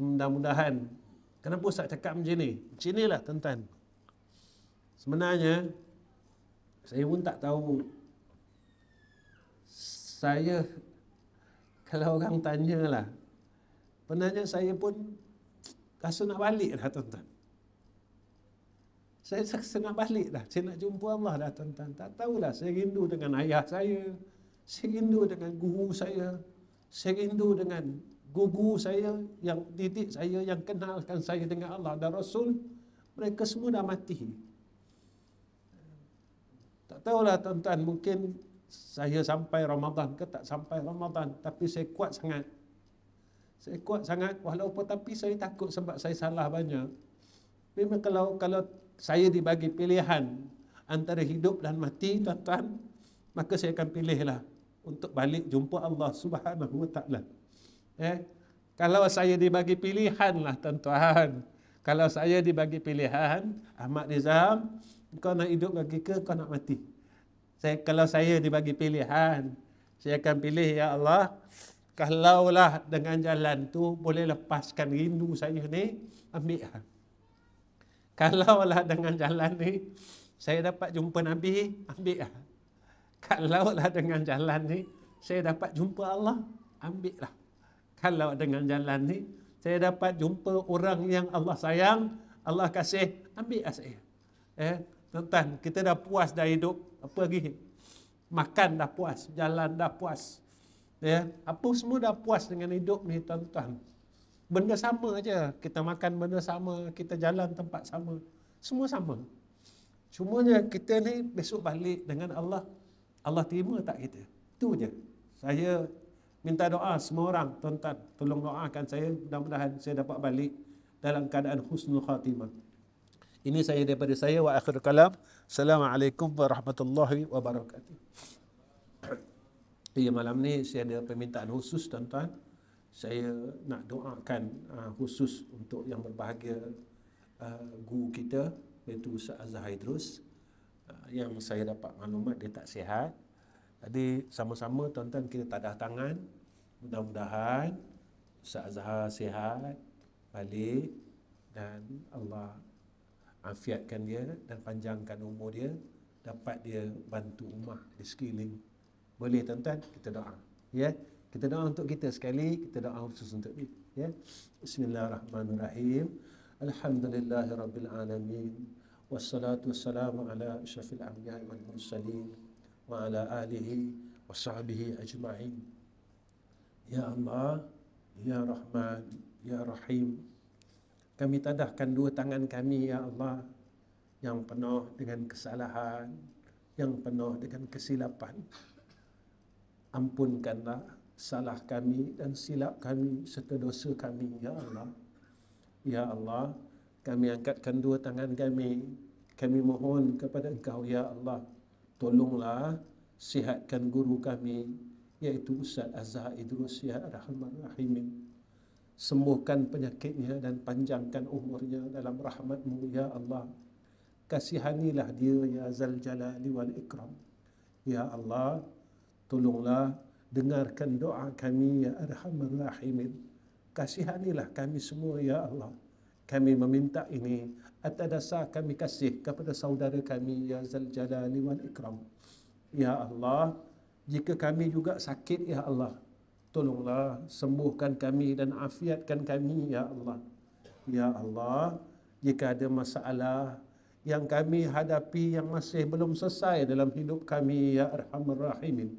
mudah-mudahan. Kenapa Ustaz cakap macam ni? Macam inilah tuan-tuan. Sebenarnya saya pun tak tahu. Saya kalau orang tanyalah, penanya saya pun rasa nak balik dah tuan-tuan. Saya rasa nak balik dah. Saya nak jumpa Allah dah tuan-tuan. Tak tahulah, saya rindu dengan ayah saya rindu dengan guru saya rindu dengan guru saya yang didik saya, yang kenalkan saya dengan Allah dan Rasul. Mereka semua dah mati. Tak tahulah tuan-tuan, mungkin saya sampai Ramadan ke tak sampai Ramadan, tapi saya kuat sangat. Saya kuat sangat walaupun tapi saya takut sebab saya salah banyak. Memang kalau saya dibagi pilihan antara hidup dan mati tuan-tuan, maka saya akan pilihlah untuk balik jumpa Allah Subhanahu Wa Taala. Kalau saya dibagi pilihan lah tuan-tuan, kalau saya dibagi pilihan, Ahmad Nizam, kau nak hidup lagi ke kau nak mati? Kalau saya dibagi pilihan, saya akan pilih, ya Allah, kalaulah dengan jalan tu boleh lepaskan rindu saya ni, ambil lah. Kalaulah dengan jalan ni saya dapat jumpa Nabi, ambil lah. Kalaulah dengan jalan ni saya dapat jumpa Allah, ambil lah. Kalau dengan jalan ni saya dapat jumpa orang yang Allah sayang, Allah kasih, ambil lah saya. Tuan-tuan, kita dah puas dah hidup, apa lagi? makan dah puas, jalan dah puas. Ya, apa semua dah puas dengan hidup ni tuan-tuan. Benda sama aja, kita makan benda sama, kita jalan tempat sama, semua sama. Cumanya kita ni besok balik dengan Allah, Allah terima tak kita? Itu je. Saya minta doa semua orang, tuan-tuan, tolong doakan saya, mudah-mudahan saya dapat balik dalam keadaan husnul khatimah. Ini saya daripada saya, wa akhir kalam. Assalamualaikum warahmatullahi wabarakatuh. Ya, malam ni saya ada permintaan khusus tuan-tuan. Saya nak doakan khusus untuk yang berbahagia, guru kita iaitu Ustaz Azhar Idrus, yang saya dapat maklumat dia tak sihat. Jadi sama-sama tuan-tuan kita tadah tangan, mudah-mudahan Ustaz Azhar sihat balik dan Allah afiatkan dia dan panjangkan umur dia, dapat dia bantu ummah di sekeliling. Boleh tuan-tuan, kita doa. Ya, kita doa untuk kita sekali, kita doa khusus untuk dia. Ya. Bismillahirrahmanirrahim. Alhamdulillahirabbil alamin. Wassalatu wassalamu ala asyrafil anbiya'i wal mursalin wa ala alihi washabbihi ajma'in. Ya Allah, ya Rahman, ya Rahim. Kami tadahkan dua tangan kami, ya Allah, yang penuh dengan kesalahan, yang penuh dengan kesilapan. Ampunkanlah salah kami dan silap kami serta dosa kami, ya Allah. Ya Allah, kami angkatkan dua tangan kami mohon kepada Engkau, ya Allah, tolonglah sihatkan guru kami, iaitu Ustaz Azhar Idrus, ya Arhamar Rahimin. Sembuhkan penyakitnya dan panjangkan umurnya dalam rahmat-Mu, ya Allah. Kasihanilah dia, ya Zal Jalali wal Ikram. Ya Allah, tolonglah dengarkan doa kami, ya Arhamar Rahimin. Kasihanilah kami semua, ya Allah. Kami meminta ini atas dasar kami kasih kepada saudara kami, ya Zal Jalali wal Ikram. Ya Allah, jika kami juga sakit, ya Allah, tolonglah sembuhkan kami dan afiatkan kami, ya Allah. Ya Allah, jika ada masalah yang kami hadapi yang masih belum selesai dalam hidup kami, ya Arhamar Rahimin,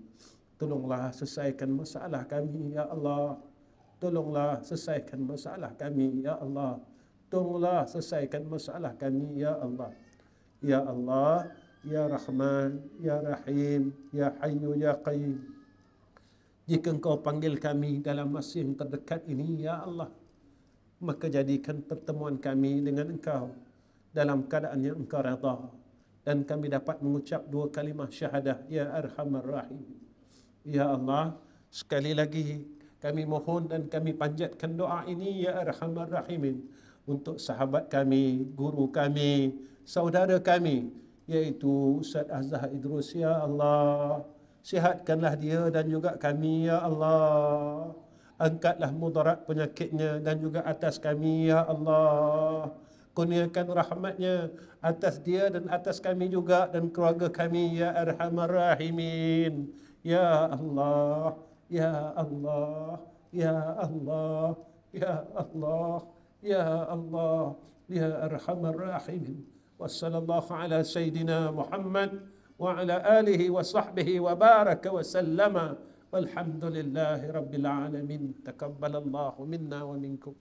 tolonglah selesaikan masalah kami, ya Allah. Tolonglah selesaikan masalah kami, ya Allah. Tolonglah selesaikan masalah kami, ya Allah. Ya Allah, ya Rahman, ya Rahim, ya Hayyu, ya Qayyum. Jika Engkau panggil kami dalam masa yang terdekat ini, ya Allah, maka jadikan pertemuan kami dengan Engkau dalam keadaan yang Engkau redha, dan kami dapat mengucap dua kalimah syahadah, ya Arhamar Rahim. Ya Allah, sekali lagi kami mohon dan kami panjatkan doa ini, ya Arhamar Rahimin, untuk sahabat kami, guru kami, saudara kami, iaitu Ustaz Azhar Idrus, ya Allah. Sihatkanlah dia dan juga kami, ya Allah. Angkatlah mudarat penyakitnya dan juga atas kami, ya Allah. Kurniakan rahmatnya atas dia dan atas kami juga dan keluarga kami, ya Arhamar Rahimin. Ya Allah, ya Allah, ya Allah, ya Allah, ya Allah, ya Arhamar Rahimin. Wassallallahu ala Sayyidina Muhammad wa ala alihi wa sahbihi wa baraka wa sallama. Walhamdulillahi Rabbil Alamin. Takabbalallahu minna wa minkum.